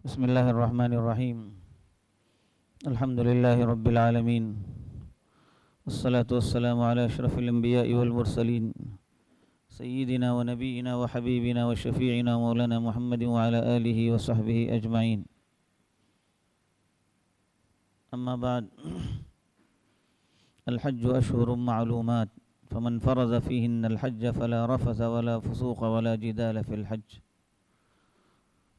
بسم الله الرحمن الرحيم. الحمد لله رب العالمين، والصلاة والسلام على أشرف الأنبياء والمرسلين سيدنا ونبينا وحبيبنا وشفيعنا مولانا محمد وعلى آله وصحبه أجمعين. أما بعد، الحج أشهر معلومات، فمن فرض فيهن الحج فلا رفث ولا فسوق ولا جدال في الحج،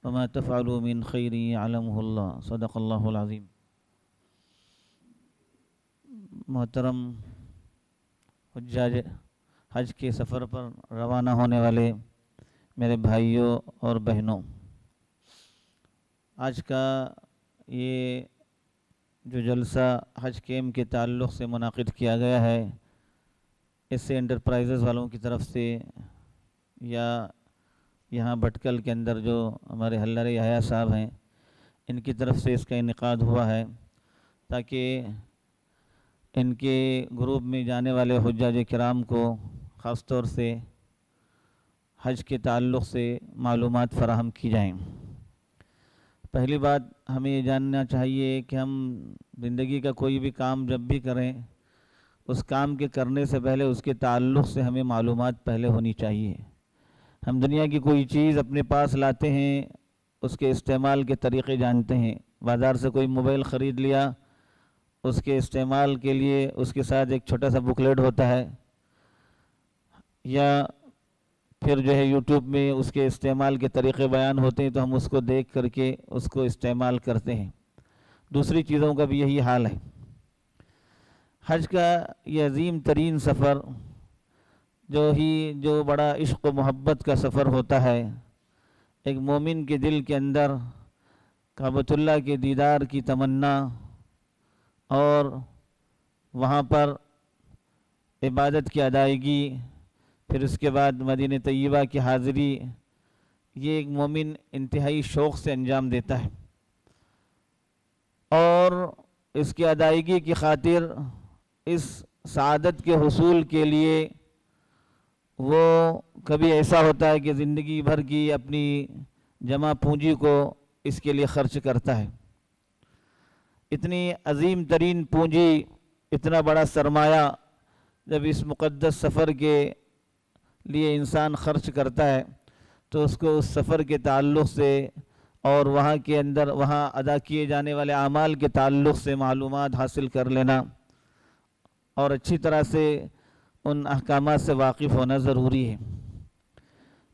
وما تفعلوا من خير يعلمه الله. صدق اللہ العظیم. محترم حجاج حج کے سفر پر روانہ ہونے والے میرے بھائیوں اور بہنوں، آج کا یہ جو جلسہ حج کیمپ کے تعلق سے منعقد کیا گیا ہے، اس سے انٹرپرائزز والوں کی طرف سے یا یہاں بھٹکل کے اندر جو ہمارے حلر یحییٰ صاحب ہیں، ان کی طرف سے اس کا انعقاد ہوا ہے تاکہ ان کے گروپ میں جانے والے حجاج کرام کو خاص طور سے حج کے تعلق سے معلومات فراہم کی جائیں. پہلی بات ہمیں یہ جاننا چاہیے کہ ہم زندگی کا کوئی بھی کام جب بھی کریں، اس کام کے کرنے سے پہلے اس کے تعلق سے ہمیں معلومات پہلے ہونی چاہیے. ہم دنیا کی کوئی چیز اپنے پاس لاتے ہیں، اس کے استعمال کے طریقے جانتے ہیں. بازار سے کوئی موبائل خرید لیا، اس کے استعمال کے لیے اس کے ساتھ ایک چھوٹا سا بکلیٹ ہوتا ہے، یا پھر جو ہے یوٹیوب میں اس کے استعمال کے طریقے بیان ہوتے ہیں، تو ہم اس کو دیکھ کر کے اس کو استعمال کرتے ہیں. دوسری چیزوں کا بھی یہی حال ہے. حج کا یہ عظیم ترین سفر جو بڑا عشق و محبت کا سفر ہوتا ہے، ایک مومن کے دل کے اندر کعبۃ اللہ کے دیدار کی تمنا اور وہاں پر عبادت کی ادائیگی، پھر اس کے بعد مدینہ طیبہ کی حاضری، یہ ایک مومن انتہائی شوق سے انجام دیتا ہے. اور اس کی ادائیگی کی خاطر، اس سعادت کے حصول کے لیے وہ کبھی ایسا ہوتا ہے کہ زندگی بھر کی اپنی جمع پونجی کو اس کے لیے خرچ کرتا ہے. اتنی عظیم ترین پونجی، اتنا بڑا سرمایہ جب اس مقدس سفر کے لیے انسان خرچ کرتا ہے، تو اس کو اس سفر کے تعلق سے اور وہاں کے اندر وہاں ادا کیے جانے والے اعمال کے تعلق سے معلومات حاصل کر لینا اور اچھی طرح سے ان احکامات سے واقف ہونا ضروری ہے.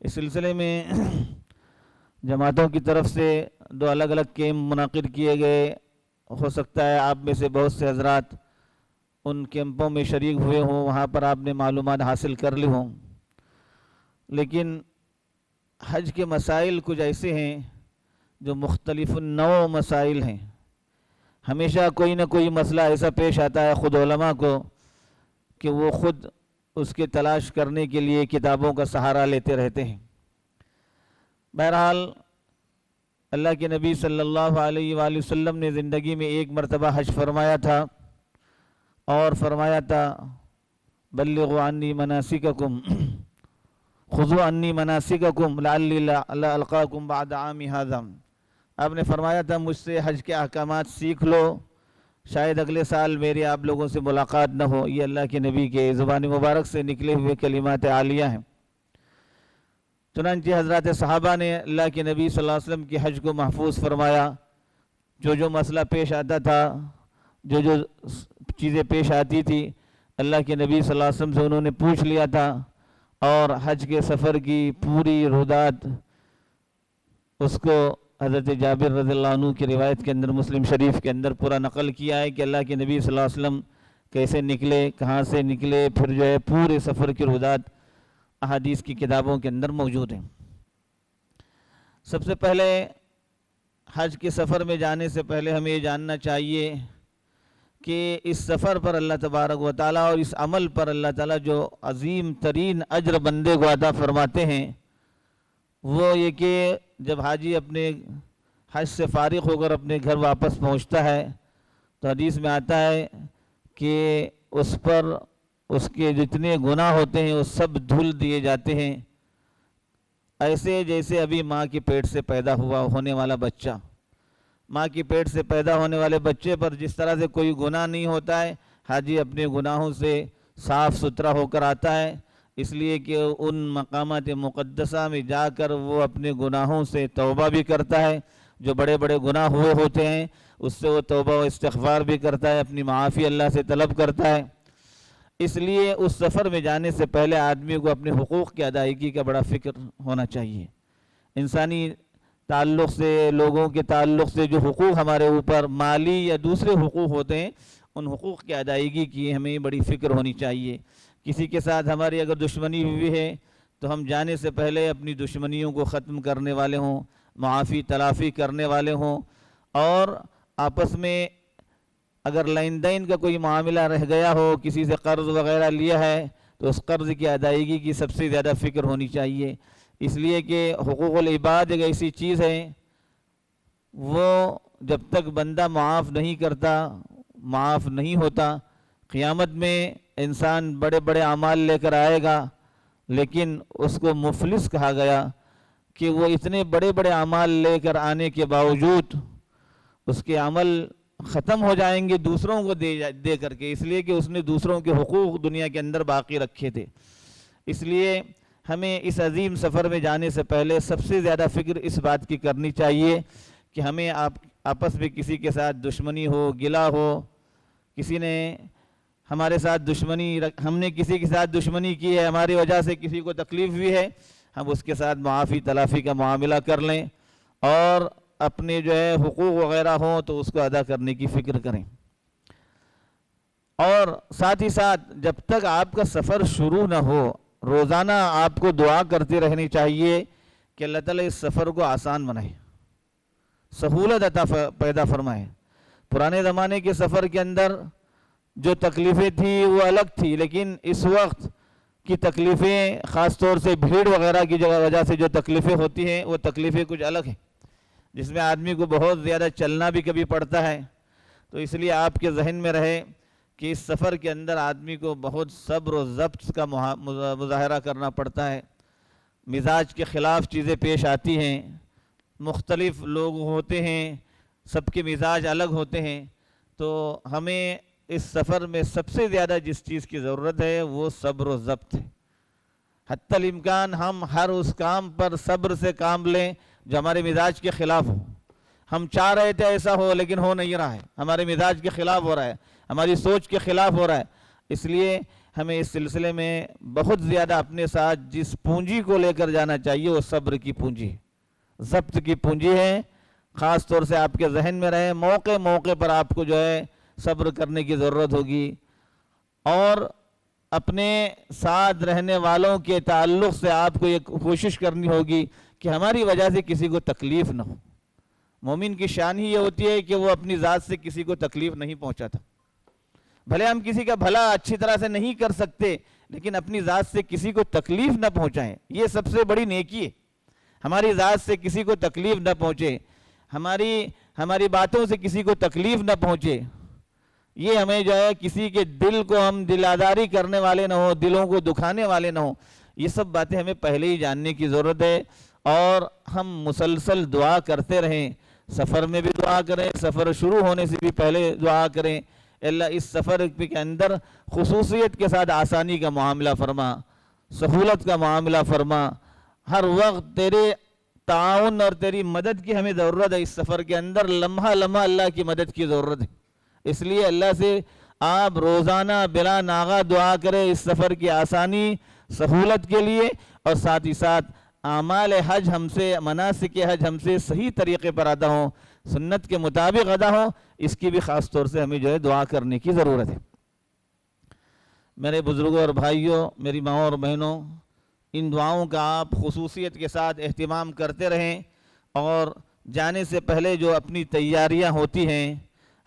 اس سلسلے میں جماعتوں کی طرف سے 2 الگ الگ کیمپ منعقد کیے گئے. ہو سکتا ہے آپ میں سے بہت سے حضرات ان کیمپوں میں شریک ہوئے ہوں، وہاں پر آپ نے معلومات حاصل کر لی ہوں. لیکن حج کے مسائل کچھ ایسے ہیں جو مختلف النوع مسائل ہیں. ہمیشہ کوئی نہ کوئی مسئلہ ایسا پیش آتا ہے خود علماء کو کہ وہ خود اس کے تلاش کرنے کے لیے کتابوں کا سہارا لیتے رہتے ہیں. بہرحال اللہ کے نبی صلی اللہ علیہ وآلہ وسلم نے زندگی میں ایک مرتبہ حج فرمایا تھا، اور فرمایا تھا بلغوا عنی مناسککم خذوا عنی مناسککم لعلی لا القاکم بعد عامی ھذا. آپ نے فرمایا تھا مجھ سے حج کے احکامات سیکھ لو، شاید اگلے سال میری آپ لوگوں سے ملاقات نہ ہو. یہ اللہ کے نبی کے زبان مبارک سے نکلے ہوئے کلمات عالیہ ہیں. چنانچہ حضرات صحابہ نے اللہ کے نبی صلی اللہ علیہ وسلم کی حج کو محفوظ فرمایا. جو مسئلہ پیش آتا تھا، جو چیزیں پیش آتی تھی، اللہ کے نبی صلی اللہ علیہ وسلم سے انہوں نے پوچھ لیا تھا، اور حج کے سفر کی پوری رودات اس کو حضرت جابر رضی اللہ عنہ کی روایت کے اندر مسلم شریف کے اندر پورا نقل کیا ہے کہ اللہ کے نبی صلی اللہ علیہ وسلم کیسے نکلے، کہاں سے نکلے، پھر جو ہے پورے سفر کی رودات احادیث کی کتابوں کے اندر موجود ہیں. سب سے پہلے حج کے سفر میں جانے سے پہلے ہمیں یہ جاننا چاہیے کہ اس سفر پر اللہ تبارک و تعالیٰ اور اس عمل پر اللہ تعالیٰ جو عظیم ترین اجر بندے کو عطا فرماتے ہیں، وہ یہ کہ جب حاجی اپنے حج سے فارغ ہو کر اپنے گھر واپس پہنچتا ہے، تو حدیث میں آتا ہے کہ اس پر اس کے جتنے گناہ ہوتے ہیں وہ سب دھل دیے جاتے ہیں، ایسے جیسے ابھی ماں کے پیٹ سے پیدا ہونے والا بچہ. ماں کی پیٹ سے پیدا ہونے والے بچے پر جس طرح سے کوئی گناہ نہیں ہوتا ہے، حاجی اپنے گناہوں سے صاف ستھرا ہو کر آتا ہے، اس لیے کہ ان مقامات مقدسہ میں جا کر وہ اپنے گناہوں سے توبہ بھی کرتا ہے، جو بڑے بڑے گناہ ہوئے ہوتے ہیں اس سے وہ توبہ و استغفار بھی کرتا ہے، اپنی معافی اللہ سے طلب کرتا ہے۔ اس لیے اس سفر میں جانے سے پہلے آدمی کو اپنے حقوق کی ادائیگی کا بڑا فکر ہونا چاہیے۔ انسانی تعلق سے، لوگوں کے تعلق سے جو حقوق ہمارے اوپر مالی یا دوسرے حقوق ہوتے ہیں، ان حقوق کی ادائیگی کی ہمیں بڑی فکر ہونی چاہیے۔ کسی کے ساتھ ہماری اگر دشمنی ہوئی ہے تو ہم جانے سے پہلے اپنی دشمنیوں کو ختم کرنے والے ہوں، معافی تلافی کرنے والے ہوں، اور آپس میں اگر لین دین کا کوئی معاملہ رہ گیا ہو، کسی سے قرض وغیرہ لیا ہے تو اس قرض کی ادائیگی کی سب سے زیادہ فکر ہونی چاہیے، اس لیے کہ حقوق العباد ایک ایسی چیز ہے، وہ جب تک بندہ معاف نہیں کرتا، معاف نہیں ہوتا، قیامت میں انسان بڑے بڑے اعمال لے کر آئے گا، لیکن اس کو مفلس کہا گیا کہ وہ اتنے بڑے بڑے اعمال لے کر آنے کے باوجود اس کے عمل ختم ہو جائیں گے دوسروں کو دے کر کے، اس لیے کہ اس نے دوسروں کے حقوق دنیا کے اندر باقی رکھے تھے۔ اس لیے ہمیں اس عظیم سفر میں جانے سے پہلے سب سے زیادہ فکر اس بات کی کرنی چاہیے کہ ہمیں آپس میں کسی کے ساتھ دشمنی ہو، گلا ہو، کسی نے ہمارے ساتھ ہم نے کسی کے ساتھ دشمنی کی ہے، ہماری وجہ سے کسی کو تکلیف ہوئی ہے، ہم اس کے ساتھ معافی تلافی کا معاملہ کر لیں، اور اپنے جو ہے حقوق وغیرہ ہوں تو اس کو ادا کرنے کی فکر کریں۔ اور ساتھ ہی ساتھ جب تک آپ کا سفر شروع نہ ہو، روزانہ آپ کو دعا کرتے رہنی چاہیے کہ اللہ تعالیٰ اس سفر کو آسان بنائے، سہولت عطا پیدا فرمائے۔ پرانے زمانے کے سفر کے اندر جو تکلیفیں تھیں وہ الگ تھی، لیکن اس وقت کی تکلیفیں، خاص طور سے بھیڑ وغیرہ کی وجہ سے جو تکلیفیں ہوتی ہیں وہ تکلیفیں کچھ الگ ہیں، جس میں آدمی کو بہت زیادہ چلنا بھی کبھی پڑتا ہے۔ تو اس لیے آپ کے ذہن میں رہے کہ اس سفر کے اندر آدمی کو بہت صبر و ضبط کا مظاہرہ کرنا پڑتا ہے، مزاج کے خلاف چیزیں پیش آتی ہیں، مختلف لوگ ہوتے ہیں، سب کے مزاج الگ ہوتے ہیں، تو ہمیں اس سفر میں سب سے زیادہ جس چیز کی ضرورت ہے وہ صبر و ضبط ہے۔ حتی الامکان ہم ہر اس کام پر صبر سے کام لیں جو ہمارے مزاج کے خلاف ہو۔ ہم چاہ رہے تھے ایسا ہو لیکن ہو نہیں رہا ہے، ہمارے مزاج کے خلاف ہو رہا ہے، ہماری سوچ کے خلاف ہو رہا ہے، اس لیے ہمیں اس سلسلے میں بہت زیادہ اپنے ساتھ جس پونجی کو لے کر جانا چاہیے وہ صبر کی پونجی ہے، ضبط کی پونجی ہے۔ خاص طور سے آپ کے ذہن میں رہے موقع موقع پر آپ کو جو ہے صبر کرنے کی ضرورت ہوگی، اور اپنے ساتھ رہنے والوں کے تعلق سے آپ کو یہ کوشش کرنی ہوگی کہ ہماری وجہ سے کسی کو تکلیف نہ ہو۔ مومن کی شان ہی یہ ہوتی ہے کہ وہ اپنی ذات سے کسی کو تکلیف نہیں پہنچاتا، بھلے ہم کسی کا بھلا اچھی طرح سے نہیں کر سکتے لیکن اپنی ذات سے کسی کو تکلیف نہ پہنچائیں، یہ سب سے بڑی نیکی ہے۔ ہماری ذات سے کسی کو تکلیف نہ پہنچے، ہماری باتوں سے کسی کو تکلیف نہ پہنچے، یہ ہمیں جو ہے کسی کے دل کو ہم دل آزاری کرنے والے نہ ہوں، دلوں کو دکھانے والے نہ ہوں، یہ سب باتیں ہمیں پہلے ہی جاننے کی ضرورت ہے۔ اور ہم مسلسل دعا کرتے رہیں، سفر میں بھی دعا کریں، سفر شروع ہونے سے بھی پہلے دعا کریں، اللہ اس سفر کے اندر خصوصیت کے ساتھ آسانی کا معاملہ فرما، سہولت کا معاملہ فرما، ہر وقت تیرے تعاون اور تیری مدد کی ہمیں ضرورت ہے۔ اس سفر کے اندر لمحہ لمحہ اللہ کی مدد کی ضرورت ہے، اس لیے اللہ سے آپ روزانہ بلا ناغہ دعا کریں اس سفر کی آسانی سہولت کے لیے، اور ساتھ ہی ساتھ اعمال حج ہم سے، مناسک حج ہم سے صحیح طریقے پر ادا ہوں، سنت کے مطابق ادا ہوں، اس کی بھی خاص طور سے ہمیں جو ہے دعا کرنے کی ضرورت ہے۔ میرے بزرگوں اور بھائیوں، میری ماں اور بہنوں، ان دعاؤں کا آپ خصوصیت کے ساتھ اہتمام کرتے رہیں، اور جانے سے پہلے جو اپنی تیاریاں ہوتی ہیں،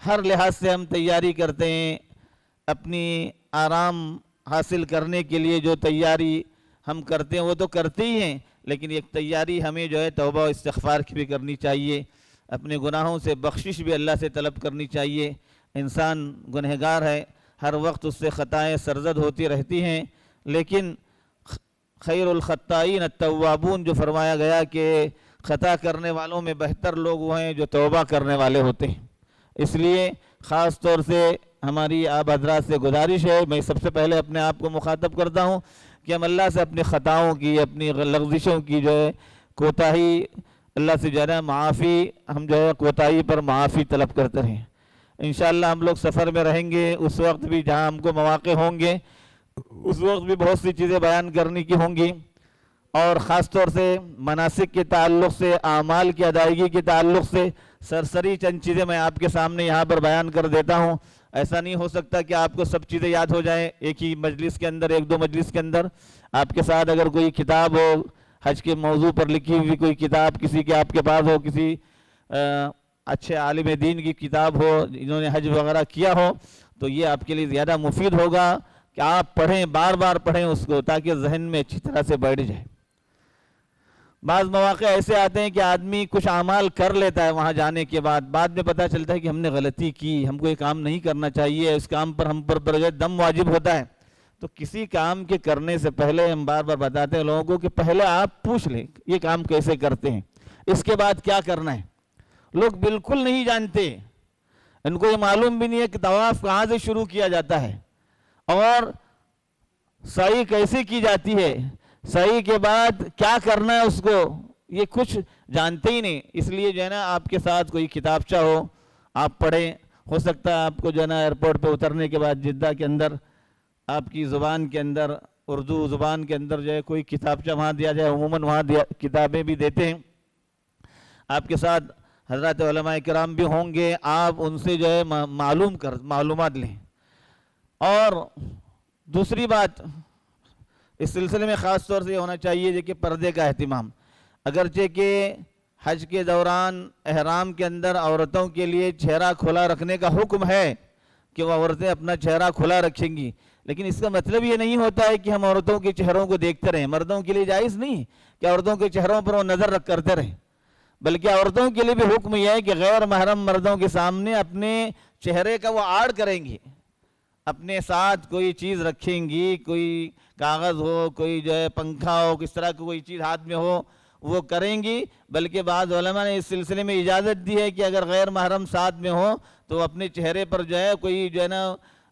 ہر لحاظ سے ہم تیاری کرتے ہیں، اپنی آرام حاصل کرنے کے لیے جو تیاری ہم کرتے ہیں وہ تو کرتے ہی ہیں، لیکن ایک تیاری ہمیں جو ہے توبہ و استغفار کی بھی کرنی چاہیے، اپنے گناہوں سے بخشش بھی اللہ سے طلب کرنی چاہیے۔ انسان گنہگار ہے، ہر وقت اس سے خطائیں سرزد ہوتی رہتی ہیں، لیکن خیر الخطائین التوابون جو فرمایا گیا کہ خطا کرنے والوں میں بہتر لوگ وہ ہیں جو توبہ کرنے والے ہوتے ہیں۔ اس لیے خاص طور سے ہماری آپ حضرات سے گزارش ہے، میں سب سے پہلے اپنے آپ کو مخاطب کرتا ہوں کہ ہم اللہ سے اپنی خطاؤں کی، اپنی لغزشوں کی جو ہے کوتاہی، اللہ سے جو ہے معافی، ہم جو ہے کوتاہی پر معافی طلب کرتے رہیں۔ انشاءاللہ ہم لوگ سفر میں رہیں گے، اس وقت بھی جہاں ہم کو مواقع ہوں گے اس وقت بھی بہت سی چیزیں بیان کرنے کی ہوں گی، اور خاص طور سے مناسک کے تعلق سے، اعمال کی ادائیگی کے تعلق سے سرسری چند چیزیں میں آپ کے سامنے یہاں پر بیان کر دیتا ہوں۔ ایسا نہیں ہو سکتا کہ آپ کو سب چیزیں یاد ہو جائیں ایک ہی مجلس کے اندر، ایک دو مجلس کے اندر۔ آپ کے ساتھ اگر کوئی کتاب ہو حج کے موضوع پر لکھی ہوئی، کوئی کتاب کسی کے آپ کے پاس ہو، کسی اچھے عالم دین کی کتاب ہو جنہوں نے حج وغیرہ کیا ہو، تو یہ آپ کے لیے زیادہ مفید ہوگا کہ آپ پڑھیں، بار بار پڑھیں اس کو، تاکہ ذہن میں اچھی طرح سے بیٹھ جائے۔ بعض مواقع ایسے آتے ہیں کہ آدمی کچھ اعمال کر لیتا ہے وہاں جانے کے بعد میں پتہ چلتا ہے کہ ہم نے غلطی کی، ہم کو یہ کام نہیں کرنا چاہیے، اس کام پر ہم پر دم واجب ہوتا ہے۔ تو کسی کام کے کرنے سے پہلے ہم بار بار بتاتے ہیں لوگوں کو کہ پہلے آپ پوچھ لیں یہ کام کیسے کرتے ہیں، اس کے بعد کیا کرنا ہے۔ لوگ بالکل نہیں جانتے، ان کو یہ معلوم بھی نہیں ہے کہ طواف کہاں سے شروع کیا جاتا ہے اور سعی کیسے کی جاتی ہے، سعی کے بعد کیا کرنا ہے اس کو، یہ کچھ جانتے ہی نہیں۔ اس لیے جو ہے نا آپ کے ساتھ کوئی کتابچہ ہو، آپ پڑھیں، ہو سکتا ہے آپ کو جو ہے نا ایئرپورٹ پہ اترنے کے بعد جدہ کے اندر آپ کی زبان کے اندر، اردو زبان کے اندر جو ہے کوئی کتابچہ وہاں دیا جائے، عموماً وہاں کتابیں بھی دیتے ہیں۔ آپ کے ساتھ حضرات علماء کرام بھی ہوں گے، آپ ان سے جو ہے معلومات لیں۔ اور دوسری بات اس سلسلے میں خاص طور سے یہ ہونا چاہیے کہ پردے کا اہتمام، اگرچہ کہ حج کے دوران احرام کے اندر عورتوں کے لیے چہرہ کھلا رکھنے کا حکم ہے کہ وہ عورتیں اپنا چہرہ کھلا رکھیں گی، لیکن اس کا مطلب یہ نہیں ہوتا ہے کہ ہم عورتوں کے چہروں کو دیکھتے رہیں۔ مردوں کے لیے جائز نہیں کہ عورتوں کے چہروں پر وہ نظر کرتے رہیں، بلکہ عورتوں کے لیے بھی حکم یہ ہے کہ غیر محرم مردوں کے سامنے اپنے چہرے کا وہ آڑ کریں گی، اپنے ساتھ کوئی چیز رکھیں گی، کوئی کاغذ ہو، کوئی جو ہے پنکھا ہو، کس طرح کی کوئی چیز ہاتھ میں ہو وہ کریں گی۔ بلکہ بعض علماء نے اس سلسلے میں اجازت دی ہے کہ اگر غیر محرم ساتھ میں ہو تو اپنے چہرے پر جو ہے کوئی جو ہے نا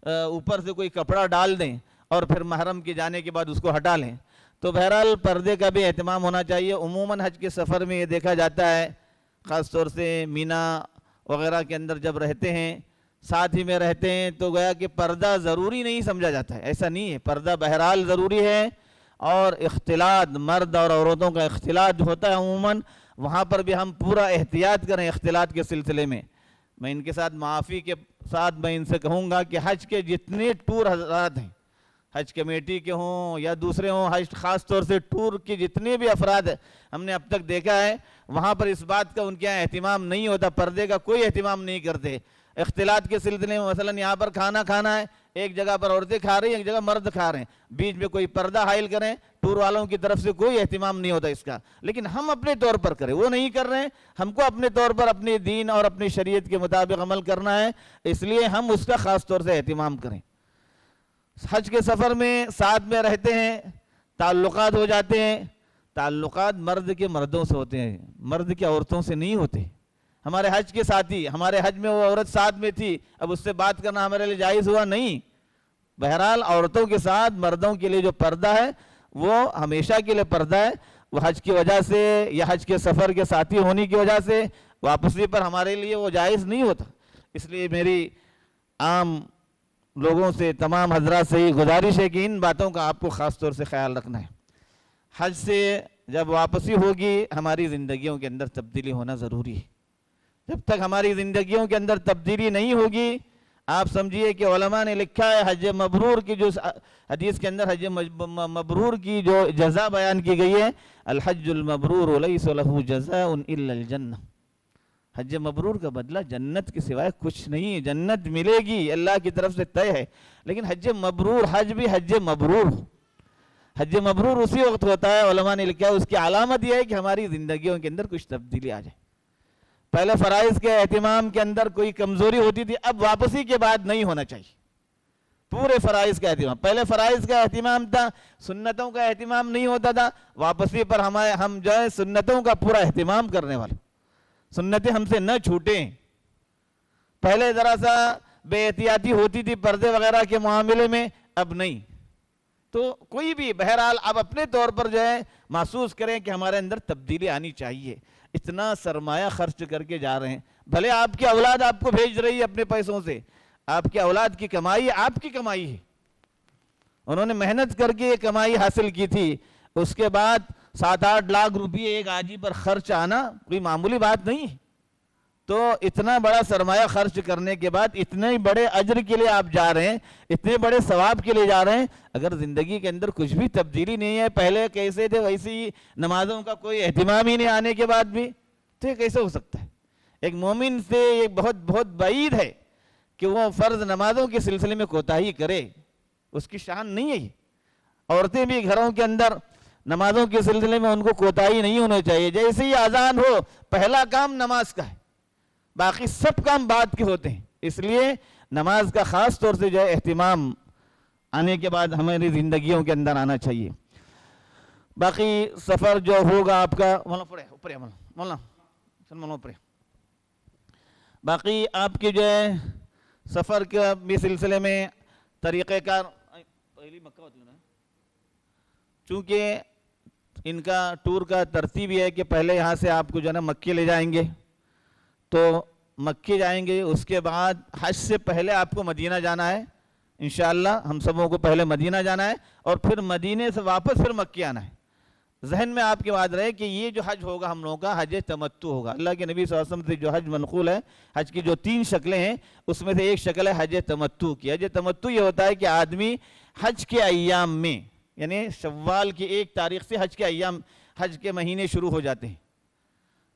اوپر سے کوئی کپڑا ڈال دیں اور پھر محرم کے جانے کے بعد اس کو ہٹا لیں۔ تو بہرحال پردے کا بھی اہتمام ہونا چاہیے۔ عموماً حج کے سفر میں یہ دیکھا جاتا ہے، خاص طور سے مینا وغیرہ کے اندر جب رہتے ہیں، ساتھ ہی میں رہتے ہیں، تو گویا کہ پردہ ضروری نہیں سمجھا جاتا ہے، ایسا نہیں ہے۔ پردہ بہرحال ضروری ہے، اور اختلاط، مرد اور عورتوں کا اختلاط ہوتا ہے عموماً، وہاں پر بھی ہم پورا احتیاط کریں اختلاط کے سلسلے میں۔ میں ان کے ساتھ معافی کے ساتھ میں ان سے کہوں گا کہ حج کے جتنے ٹور حضرات ہیں، حج کمیٹی کے ہوں یا دوسرے ہوں، حج خاص طور سے ٹور کے جتنے بھی افراد ہم نے اب تک دیکھا ہے، وہاں پر اس بات کا ان کے یہاں اہتمام نہیں ہوتا، پردے کا کوئی اہتمام نہیں کرتے۔ اختلاط کے سلسلے میں مثلا یہاں پر کھانا کھانا ہے، ایک جگہ پر عورتیں کھا رہی ہیں، ایک جگہ مرد کھا رہے ہیں، بیچ میں کوئی پردہ حائل کریں، ٹور والوں کی طرف سے کوئی اہتمام نہیں ہوتا اس کا، لیکن ہم اپنے طور پر کریں، وہ نہیں کر رہے ہیں، ہم کو اپنے طور پر اپنے دین اور اپنی شریعت کے مطابق عمل کرنا ہے، اس لیے ہم اس کا خاص طور سے اہتمام کریں۔ حج کے سفر میں ساتھ میں رہتے ہیں، تعلقات ہو جاتے ہیں، تعلقات مرد کے مردوں سے ہوتے ہیں، مرد کے عورتوں سے نہیں ہوتے۔ ہمارے حج کے ساتھی، ہمارے حج میں وہ عورت ساتھ میں تھی، اب اس سے بات کرنا ہمارے لیے جائز ہوا نہیں۔ بہرحال عورتوں کے ساتھ مردوں کے لیے جو پردہ ہے وہ ہمیشہ کے لیے پردہ ہے، وہ حج کی وجہ سے یا حج کے سفر کے ساتھی ہونے کی وجہ سے واپسی پر ہمارے لیے وہ جائز نہیں ہوتا۔ اس لیے میری عام لوگوں سے، تمام حضرات سے یہ گزارش ہے کہ ان باتوں کا آپ کو خاص طور سے خیال رکھنا ہے۔ حج سے جب واپسی ہوگی ہماری زندگیوں کے اندر تبدیلی ہونا ضروری ہے۔ جب تک ہماری زندگیوں کے اندر تبدیلی نہیں ہوگی، آپ سمجھیے کہ علماء نے لکھا ہے حج مبرور کی جو حدیث کے اندر حج مبرور کی جو جزا بیان کی گئی ہے، الحج المبرور لیس لہ جزاء الا الجنہ، حج مبرور کا بدلہ جنت کے سوائے کچھ نہیں ہے، جنت ملے گی اللہ کی طرف سے طے ہے، لیکن حج مبرور، حج بھی حج مبرور، حج مبرور اسی وقت ہوتا ہے، علماء نے لکھا ہے اس کی علامت یہ ہے کہ ہماری زندگیوں کے اندر کچھ تبدیلی آ جائے۔ پہلے فرائض کے اہتمام کے اندر کوئی کمزوری ہوتی تھی، اب واپسی کے بعد نہیں ہونا چاہیے، پورے فرائض کا اہتمام. پہلے فرائض کا اہتمام تھا, سنتوں کا اہتمام نہیں ہوتا تھا. واپسی پر ہم جو ہے سنتوں کا پورا اہتمام کرنے والے, سنتیں ہم سے نہ چھوٹیں. پہلے ذرا سا بے احتیاطی ہوتی تھی پردے وغیرہ کے معاملے میں, اب نہیں. تو کوئی بھی بہرحال اب اپنے طور پر جو ہے محسوس کریں کہ ہمارے اندر تبدیلی آنی چاہیے. اتنا سرمایہ خرچ کر کے جا رہے ہیں, بھلے آپ کی اولاد آپ کو بھیج رہی ہے اپنے پیسوں سے, آپ کی اولاد کی کمائی آپ کی کمائی ہے, انہوں نے محنت کر کے یہ کمائی حاصل کی تھی. اس کے بعد 7-8 لاکھ روپئے ایک حاجی پر خرچ آنا کوئی معمولی بات نہیں ہے. تو اتنا بڑا سرمایہ خرچ کرنے کے بعد اتنے بڑے اجر کے لیے آپ جا رہے ہیں, اتنے بڑے ثواب کے لیے جا رہے ہیں, اگر زندگی کے اندر کچھ بھی تبدیلی نہیں ہے, پہلے کیسے تھے ویسے ہی, نمازوں کا کوئی اہتمام ہی نہیں آنے کے بعد بھی, تو یہ کیسے ہو سکتا ہے؟ ایک مومن سے یہ بہت بہت بعید ہے کہ وہ فرض نمازوں کے سلسلے میں کوتاہی کرے, اس کی شان نہیں ہے یہ. عورتیں بھی گھروں کے اندر نمازوں کے سلسلے میں ان کو کوتاہی نہیں ہونا چاہیے. جیسے ہی اذان ہو پہلا کام نماز کا ہے, باقی سب کام بعد کے ہوتے ہیں. اس لیے نماز کا خاص طور سے جو ہے اہتمام آنے کے بعد ہماری زندگیوں کے اندر آنا چاہیے. باقی سفر جو ہوگا آپ کا باقی آپ کے جو ہے سفر کے بھی سلسلے میں طریقہ کار, چونکہ ان کا ٹور کا ترتیب یہ ہے کہ پہلے یہاں سے آپ کو جو ہے نا مکے لے جائیں گے, تو مکے جائیں گے, اس کے بعد حج سے پہلے آپ کو مدینہ جانا ہے. انشاءاللہ ہم سبوں کو پہلے مدینہ جانا ہے اور پھر مدینے سے واپس پھر مکے آنا ہے. ذہن میں آپ کے بات رہے کہ یہ جو حج ہوگا ہم لوگوں کا حج تمتع ہوگا. اللہ کے نبی صلی اللہ علیہ وسلم سے جو حج منقول ہے, حج کی جو 3 شکلیں ہیں اس میں سے ایک شکل ہے حج تمتع کی. حج تمتع یہ ہوتا ہے کہ آدمی حج کے ایام میں, یعنی شوال کی 1 تاریخ سے حج کے ایام, حج کے مہینے شروع ہو جاتے ہیں,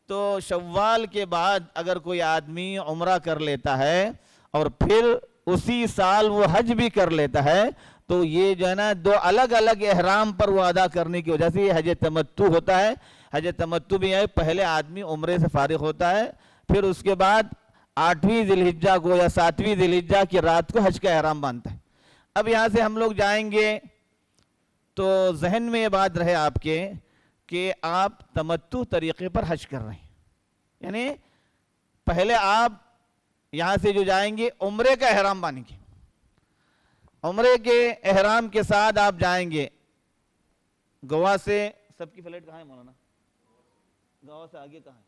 تو شوال کے بعد اگر کوئی آدمی عمرہ کر لیتا ہے اور پھر اسی سال وہ حج بھی کر لیتا ہے, تو یہ جو ہے نا 2 الگ الگ احرام پر وہ ادا کرنے کی وجہ سے یہ حج تمتع ہوتا ہے. حج تمتع بھی ہے, پہلے آدمی عمرے سے فارغ ہوتا ہے, پھر اس کے بعد 8ویں ذی الحجہ کو یا 7ویں ذی الحجہ کی رات کو حج کا احرام باندھتا ہے. اب یہاں سے ہم لوگ جائیں گے تو ذہن میں یہ بات رہے آپ کے کہ آپ تمتع طریقے پر حج کر رہے ہیں, یعنی پہلے آپ یہاں سے جو جائیں گے عمرے کا احرام باندھیں گے, عمرے کے احرام کے ساتھ آپ جائیں گے. گوا سے سب کی فلائٹ کہاں ہے مولانا؟ گوا سے آگے کہاں ہے؟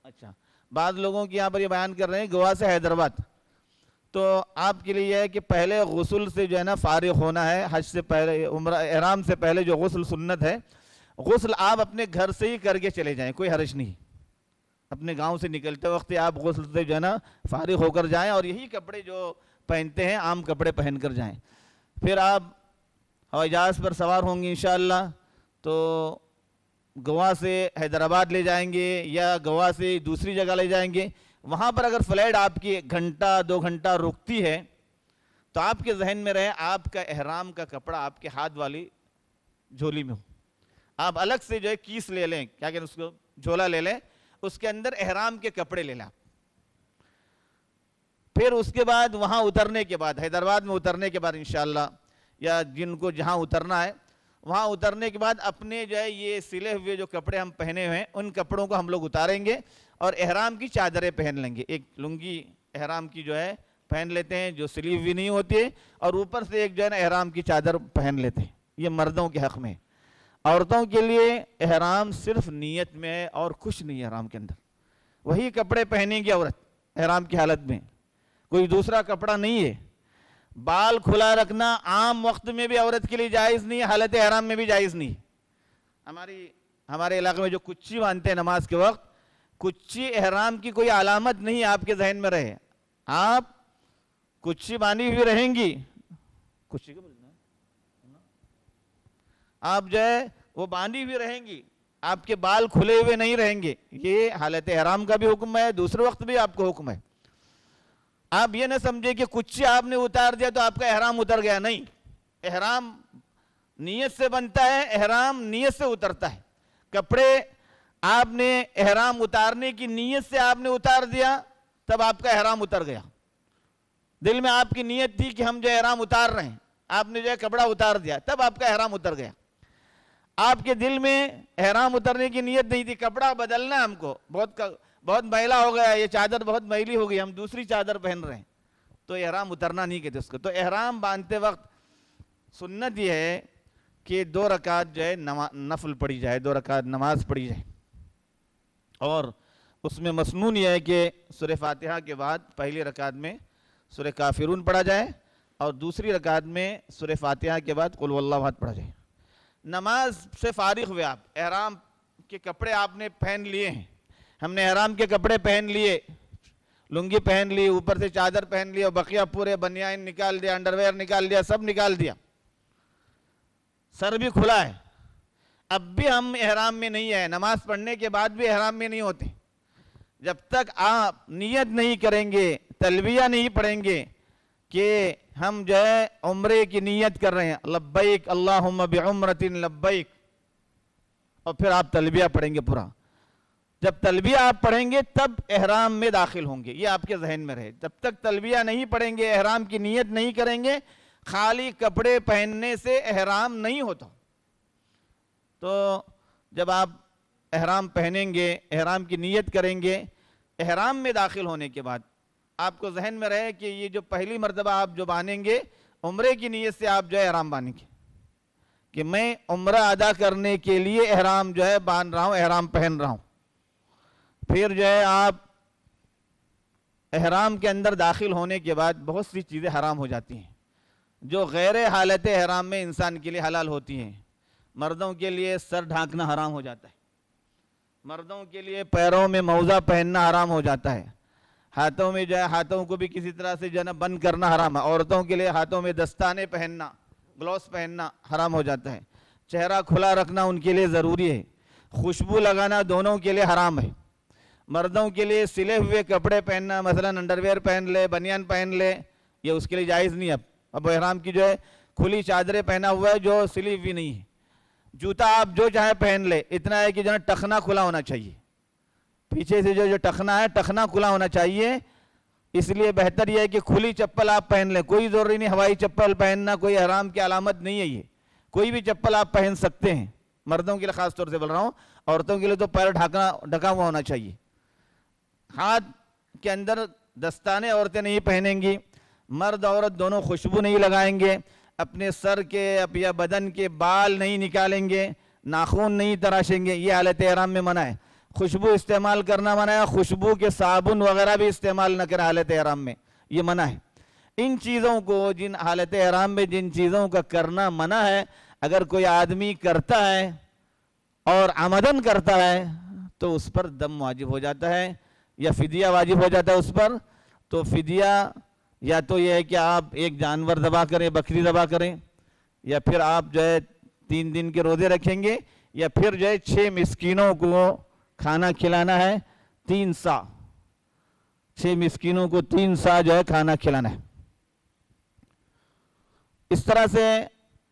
اچھا, بعض لوگوں کی یہاں پر یہ بیان کر رہے ہیں گوا سے حیدرآباد. تو آپ کے لیے یہ ہے کہ پہلے غسل سے جو ہے نا فارغ ہونا ہے. حج سے پہلے, عمرہ احرام سے پہلے جو غسل سنت ہے, غسل آپ اپنے گھر سے ہی کر کے چلے جائیں, کوئی حرج نہیں. اپنے گاؤں سے نکلتے وقت آپ غسل سے جو ہے نا فارغ ہو کر جائیں اور یہی کپڑے جو پہنتے ہیں عام کپڑے پہن کر جائیں. پھر آپ ہوائی جہاز پر سوار ہوں گے انشاءاللہ, تو گوا سے حیدرآباد لے جائیں گے یا گوا سے دوسری جگہ لے جائیں گے. وہاں پر اگر فلائٹ آپ کی 1 گھنٹہ 2 گھنٹہ رکتی ہے تو آپ کے ذہن میں رہے آپ کا احرام کا کپڑا آپ کے ہاتھ والی جھولی میں ہو. آپ الگ سے جو ہے کیس لے لیں, کیا کہتے ہیں اس کو, جھولا لے لیں, اس کے اندر احرام کے کپڑے لے لیں. پھر اس کے بعد وہاں اترنے کے بعد, حیدرآباد میں اترنے کے بعد انشاءاللہ, یا جن کو جہاں اترنا ہے وہاں اترنے کے بعد اپنے جو ہے یہ سلے ہوئے جو کپڑے ہم پہنے ہوئے ہیں ان کپڑوں کو ہم لوگ اتاریں گے اور احرام کی چادریں پہن لیں گے. ایک لنگی احرام کی جو ہے پہن لیتے ہیں جو سلی ہوئی نہیں ہوتی ہے, اور اوپر سے ایک جو ہے نا احرام کی چادر پہن لیتے ہیں. یہ مردوں کے حق میں. عورتوں کے لیے احرام صرف نیت میں ہے اور کچھ نہیں ہے احرام کے اندر. وہی کپڑے پہنیں گی عورت احرام کی حالت میں, کوئی دوسرا کپڑا نہیں ہے. بال کھلا رکھنا عام وقت میں بھی عورت کے لیے جائز نہیں ہے, حالت احرام میں بھی جائز نہیں. ہمارے علاقے میں جو کچی باندھتے ہیں نماز کے وقت, کچی احرام کی کوئی علامت نہیں, آپ کے ذہن میں رہے. آپ کچی باندھی ہوئی رہیں گی, کچی آپ جو ہے وہ باندھی ہوئی رہیں گی, آپ کے بال کھلے ہوئے نہیں رہیں گے. یہ حالت احرام کا بھی حکم ہے, دوسرے وقت بھی آپ کو حکم ہے. آپ یہ نہ سمجھے کہ کچھ آپ نے اتار دیا تو آپ کا احرام اتر گیا. نہیں, احرام نیت سے بنتا ہے, احرام نیت سے اترتا ہے. کپڑے آپ نے احرام اتارنے کی نیت سے آپ نے اتار دیا تب آپ کا احرام اتر گیا. دل میں آپ کی نیت تھی کہ ہم جو احرام اتار رہے ہیں، آپ نے جو ہے کپڑا اتار دیا، تب آپ کا احرام اتر گیا۔ آپ کے دل میں احرام اترنے کی نیت نہیں تھی، کپڑا بدلنا ہم کو، بہت میلا ہو گیا، یہ چادر بہت میلی ہو گئی، ہم دوسری چادر پہن رہے ہیں، تو احرام اترنا نہیں کہتے اس کو۔ تو احرام باندھتے وقت سنت یہ ہے کہ 2 رکعت جو ہے نفل پڑھی جائے، 2 رکعت نماز پڑھی جائے، اور اس میں مسنون یہ ہے کہ سورہ فاتحہ کے بعد پہلی رکعت میں سورہ کافرون پڑھا جائے اور دوسری رکعت میں سورہ فاتحہ کے بعد قل واللہ احد پڑھا جائے۔ نماز سے فارغ ہوئے آپ، احرام کے کپڑے آپ نے پہن لیے ہیں، ہم نے احرام کے کپڑے پہن لیے، لنگی پہن لی، اوپر سے چادر پہن لی، اور بقیہ پورے بنیان نکال دیا، انڈرویئر نکال دیا، سب نکال دیا، سر بھی کھلا ہے، اب بھی ہم احرام میں نہیں ہیں، نماز پڑھنے کے بعد بھی احرام میں نہیں ہوتے۔ جب تک آپ نیت نہیں کریں گے، تلبیہ نہیں پڑھیں گے کہ ہم جو ہے عمرے کی نیت کر رہے ہیں، لبیک اللہم بعمرۃ لبیک، اور پھر آپ تلبیہ پڑھیں گے پورا۔ جب تلبیہ آپ پڑھیں گے تب احرام میں داخل ہوں گے، یہ آپ کے ذہن میں رہے۔ جب تک تلبیہ نہیں پڑھیں گے، احرام کی نیت نہیں کریں گے، خالی کپڑے پہننے سے احرام نہیں ہوتا۔ تو جب آپ احرام پہنیں گے، احرام کی نیت کریں گے، احرام میں داخل ہونے کے بعد آپ کو ذہن میں رہے کہ یہ جو پہلی مرتبہ آپ جو باندھیں گے، عمرے کی نیت سے آپ جو ہے احرام باندھیں گے کہ میں عمرہ ادا کرنے کے لیے احرام جو ہے باندھ رہا ہوں، احرام پہن رہا ہوں۔ پھر جو ہے آپ احرام کے اندر داخل ہونے کے بعد بہت سی چیزیں حرام ہو جاتی ہیں جو غیر حالت احرام میں انسان کے لیے حلال ہوتی ہیں۔ مردوں کے لیے سر ڈھانکنا حرام ہو جاتا ہے، مردوں کے لیے پیروں میں موزہ پہننا حرام ہو جاتا ہے، ہاتھوں میں جو ہے ہاتھوں کو بھی کسی طرح سے جو ہے بند کرنا حرام ہے، عورتوں کے لیے ہاتھوں میں دستانے پہننا، گلوز پہننا حرام ہو جاتا ہے، چہرہ کھلا رکھنا ان کے لیے ضروری ہے، خوشبو لگانا دونوں کے لیے حرام ہے۔ مردوں کے لیے سلے ہوئے کپڑے پہننا، مثلا انڈرویئر پہن لے، بنیان پہن لے، یہ اس کے لیے جائز نہیں۔ اب احرام کی جو ہے کھلی چادریں پہنا ہوا ہے جو سلی ہوئی نہیں ہے، جوتا آپ جو چاہے پہن لے، اتنا ہے کہ جو ہے ٹخنا کھلا ہونا چاہیے، پیچھے سے جو ٹخنا ہے ٹخنا کھلا ہونا چاہیے، اس لیے بہتر یہ ہے کہ کھلی چپل آپ پہن لیں، کوئی ضروری نہیں ہوائی چپل پہننا، کوئی احرام کی علامت نہیں ہے، یہ کوئی بھی چپل آپ پہن سکتے ہیں، مردوں کے لیے خاص طور سے بول رہا ہوں، عورتوں کے لیے تو پیر ڈھکا ہوا ہونا چاہیے۔ ہاتھ کے اندر دستانے عورتیں نہیں پہنیں گی، مرد عورت دونوں خوشبو نہیں لگائیں گے، اپنے سر کے یا بدن کے بال نہیں نکالیں گے، ناخن نہیں تراشیں گے، یہ حالت احرام میں منع ہے۔ خوشبو استعمال کرنا منع ہے، خوشبو کے صابن وغیرہ بھی استعمال نہ کریں حالت احرام میں، یہ منع ہے۔ ان چیزوں کو، جن حالت احرام میں جن چیزوں کا کرنا منع ہے، اگر کوئی آدمی کرتا ہے اور عمدن کرتا ہے تو اس پر دم واجب ہو جاتا ہے یا فدیہ واجب ہو جاتا ہے اس پر۔ تو فدیہ یا تو یہ ہے کہ آپ ایک جانور ذبح کریں، بکری ذبح کریں، یا پھر آپ جو ہے 3 دن کے روزے رکھیں گے، یا پھر جو ہے 6 مسکینوں کو کھانا کھلانا ہے 3 سا، 6 مسکینوں کو 3 سا جو ہے کھانا کھلانا ہے۔ اس طرح سے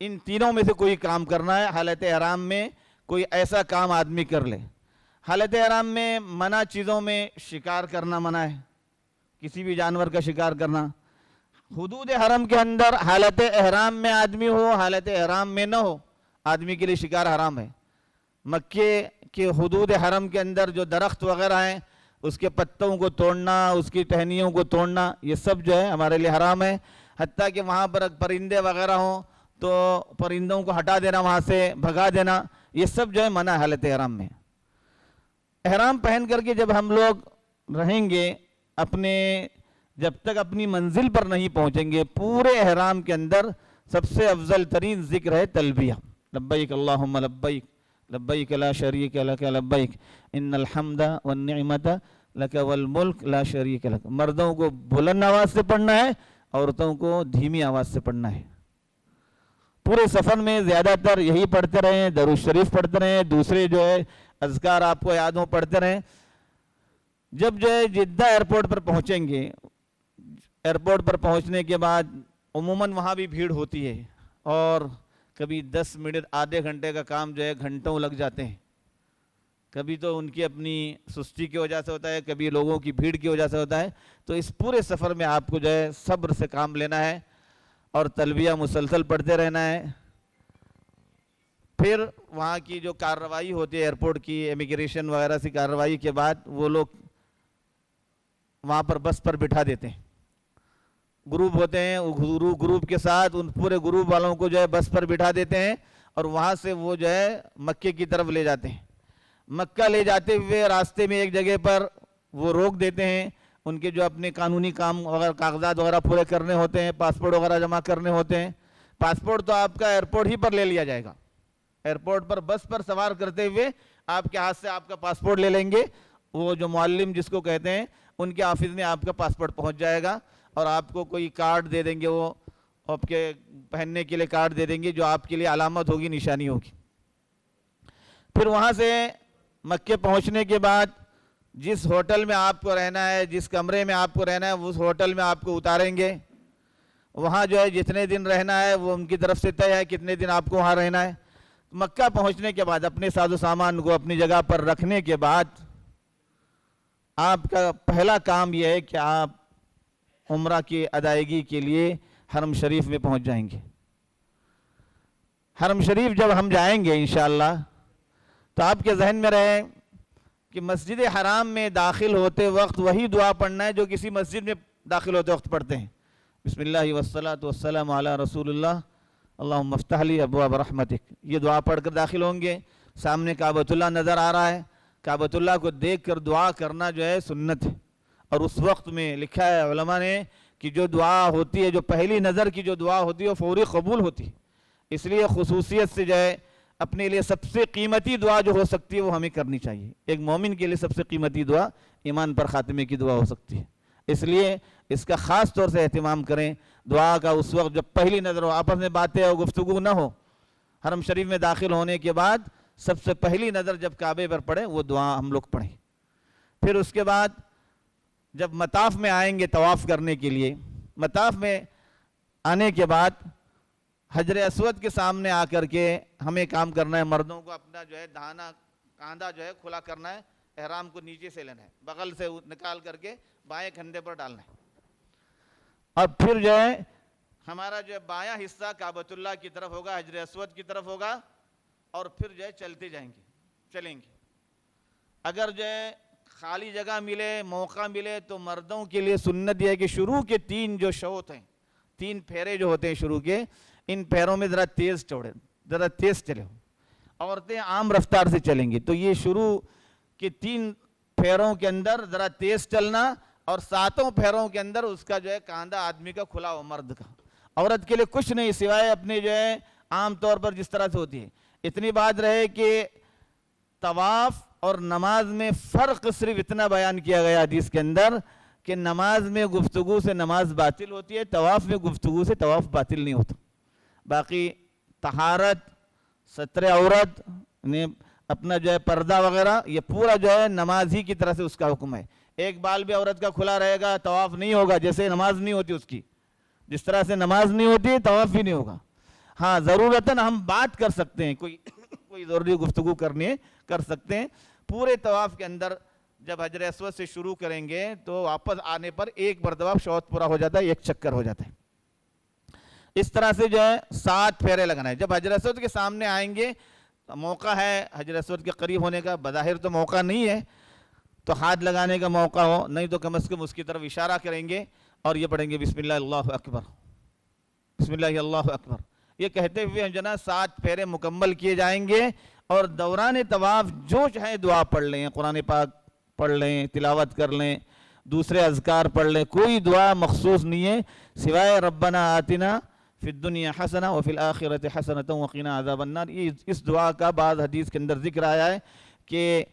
ان تینوں میں سے کوئی کام کرنا ہے حالت احرام میں، کوئی ایسا کام آدمی کر لے۔ حالت احرام میں منع چیزوں میں شکار کرنا منع ہے، کسی بھی جانور کا شکار کرنا۔ حدود حرم کے اندر حالت احرام میں آدمی ہو، حالت احرام میں نہ ہو، آدمی کے لیے شکار حرام ہے۔ مکے کے حدود حرم کے اندر جو درخت وغیرہ ہیں، اس کے پتوں کو توڑنا، اس کی ٹہنیوں کو توڑنا، یہ سب جو ہے ہمارے لیے حرام ہے۔ حتیٰ کہ وہاں پر پرندے وغیرہ ہوں تو پرندوں کو ہٹا دینا، وہاں سے بھگا دینا، یہ سب جو ہے منع ہے حالت احرام میں۔ احرام پہن کر کے جب ہم لوگ رہیں گے، جب تک اپنی منزل پر نہیں پہنچیں گے، پورے احرام کے اندر سب سے افضل ترین ذکر ہے تلبیہ، لبیک اللہم لبیک، لبیک لا شریک لک لبیک، ان الحمد والنعمت لک والملک لا شریک لک۔ مردوں کو بلند آواز سے پڑھنا ہے، عورتوں کو دھیمی آواز سے پڑھنا ہے۔ پورے سفر میں زیادہ تر یہی پڑھتے رہیں، درود شریف پڑھتے رہیں، دوسرے جو ہے اذکار آپ کو یاد ہوں پڑھتے رہیں۔ جب جو ہے جدہ ایئرپورٹ پر پہنچیں گے، ایئرپورٹ پر پہنچنے کے بعد عموماً وہاں بھی بھیڑ ہوتی ہے، اور کبھی 10 منٹ آدھے گھنٹے کا کام جو ہے گھنٹوں لگ جاتے ہیں۔ کبھی تو ان کی اپنی سستی کی وجہ سے ہوتا ہے، کبھی لوگوں کی بھیڑ کی وجہ سے ہوتا ہے. تو اس پورے سفر میں آپ کو جو ہے صبر سے کام لینا ہے اور تلبیہ مسلسل پڑھتے رہنا ہے. پھر وہاں کی جو کارروائی ہوتی ہے ایئرپورٹ کی، امیگریشن وغیرہ سے کارروائی کے بعد وہ لوگ وہاں پر بس پر بٹھا دیتے ہیں. گروپ ہوتے ہیں، گروپ کے ساتھ ان پورے گروپ والوں کو جو ہے بس پر بٹھا دیتے ہیں اور وہاں سے وہ جو ہے مکے کی طرف لے جاتے ہیں. مکہ لے جاتے ہوئے راستے میں ایک جگہ پر وہ روک دیتے ہیں. ان کے جو اپنے قانونی کام وغیرہ کاغذات وغیرہ پورے کرنے ہوتے ہیں، پاسپورٹ وغیرہ جمع کرنے ہوتے ہیں. پاسپورٹ تو آپ کا ایئرپورٹ ہی پر لے لیا جائے گا. ایئرپورٹ پر بس پر سوار کرتے ہوئے آپ کے ہاتھ سے آپ کا پاسپورٹ لے لیں گے. وہ جو معلم جس کو کہتے ہیں ان کے آفس میں آپ کا پاسپورٹ پہنچ جائے گا اور آپ کو کوئی کارڈ دے دیں گے، وہ آپ کے پہننے کے لیے کارڈ دے دیں گے جو آپ کے لیے علامت ہوگی، نشانی ہوگی. پھر وہاں سے مکے پہنچنے کے بعد جس ہوٹل میں آپ کو رہنا ہے، جس کمرے میں آپ کو رہنا ہے، اس ہوٹل میں آپ کو اتاریں گے. وہاں جو ہے جتنے دن رہنا ہے وہ ان کی طرف سے طے ہے کتنے دن آپ کو وہاں رہنا ہے. مکہ پہنچنے کے بعد اپنے ساز و سامان کو اپنی جگہ پر رکھنے کے بعد آپ کا پہلا کام یہ ہے کہ آپ عمرہ کی ادائیگی کے لیے حرم شریف میں پہنچ جائیں گے. حرم شریف جب ہم جائیں گے انشاءاللہ تو آپ کے ذہن میں رہے کہ مسجد حرام میں داخل ہوتے وقت وہی دعا پڑھنا ہے جو کسی مسجد میں داخل ہوتے وقت پڑھتے ہیں. بسم اللہ والصلاة والسلام علی رسول اللہ اللہم افتح لی ابواب رحمتک. یہ دعا پڑھ کر داخل ہوں گے. سامنے کعبۃ اللہ نظر آ رہا ہے، کعبۃ اللہ کو دیکھ کر دعا کرنا جو ہے سنت ہے. اور اس وقت میں لکھا ہے علماء نے کہ جو دعا ہوتی ہے، جو پہلی نظر کی جو دعا ہوتی ہے وہ فوری قبول ہوتی ہے. اس لیے خصوصیت سے جو ہے اپنے لیے سب سے قیمتی دعا جو ہو سکتی ہے وہ ہمیں کرنی چاہیے. ایک مومن کے لیے سب سے قیمتی دعا ایمان پر خاتمے کی دعا ہو سکتی ہے. اس لیے اس کا خاص طور سے اہتمام کریں. دعا کا اس وقت جب پہلی نظر ہو، آپس میں باتیں اور گفتگو نہ ہو، حرم شریف میں داخل ہونے کے بعد سب سے پہلی نظر جب کعبے پر پڑے وہ دعا ہم لوگ پڑھیں. پھر اس کے بعد جب مطاف میں آئیں گے طواف کرنے کے لیے، مطاف میں آنے کے بعد حجر اسود کے سامنے آ کر کے ہمیں کام کرنا ہے. مردوں کو اپنا جو ہے دہانہ کاندھا جو ہے کھلا کرنا ہے، احرام کو نیچے سے لینا ہے، بغل سے نکال کر کے بائیں کندھے پر ڈالنا ہے. اور پھر جو ہے ہمارا جو ہے بایاں حصہ کعبۃ اللہ کی طرف ہوگا، حجر اسود کی طرف ہوگا اور پھر جو ہے چلتے جائیں گے، چلیں گے. اگر جو ہے خالی جگہ ملے، موقع ملے تو مردوں کے لیے سنت یہ ہے کہ شروع کے 3 جو شوط ہیں، 3 پھیرے جو ہوتے ہیں شروع کے، ان پھیروں میں ذرا تیز چلے. عورتیں عام رفتار سے چلیں گی. تو یہ شروع کے 3 پھیروں کے اندر ذرا تیز چلنا اور 7 پھیروں کے اندر اس کا جو ہے کاندھا آدمی کا کھلا ہو، مرد کا. عورت کے لیے کچھ نہیں سوائے اپنے جو ہے عام طور پر جس طرح سے ہوتی ہے. اتنی بات رہے کہ طواف اور نماز میں فرق صرف اتنا بیان کیا گیا حدیث کے اندر کہ نماز میں گفتگو سے نماز باطل ہوتی ہے، طواف میں گفتگو سے طواف باطل نہیں ہوتا. باقی طہارت، ستر عورت، اپنا جو ہے پردہ وغیرہ، یہ پورا جو ہے نماز ہی کی طرح سے اس کا حکم ہے. ایک بال بھی عورت کا کھلا رہے گا طواف نہیں ہوگا، جیسے نماز نہیں ہوتی اس کی، جس طرح سے نماز نہیں ہوتی طواف بھی نہیں ہوگا. ہاں ضرورتاً ہم بات کر سکتے ہیں، کوئی ضروری گفتگو کرنی ہے کر سکتے ہیں. پورے طواف کے اندر جب حجر اسود سے شروع کریں گے تو واپس آنے پر ایک مرتبہ شوط پورا ہو جاتا ہے، ایک چکر ہو جاتا ہے. اس طرح سے جو ہے 7 پھیرے لگانا ہے. جب حجر اسود کے سامنے آئیں گے، موقع ہے حجر اسود کے قریب ہونے کا، بظاہر تو موقع نہیں ہے تو ہاتھ لگانے کا موقع ہو، نہیں تو کم از کم اس کی طرف اشارہ کریں گے اور یہ پڑھیں گے بسم اللہ اللہ اکبر، بسم اللہ اللہ اکبر. یہ کہتے ہوئے جناب 7 پھیرے مکمل کیے جائیں گے اور دوران طواف جو چاہے دعا پڑھ لیں، قرآن پاک پڑھ لیں، تلاوت کر لیں، دوسرے اذکار پڑھ لیں. کوئی دعا مخصوص نہیں ہے سوائے ربنا آتنا فی الدنیا حسنہ وفی الآخرۃ حسنۃ وقنا عذاب النار. اس دعا کا بعض حدیث کے اندر ذکر آیا ہے کہ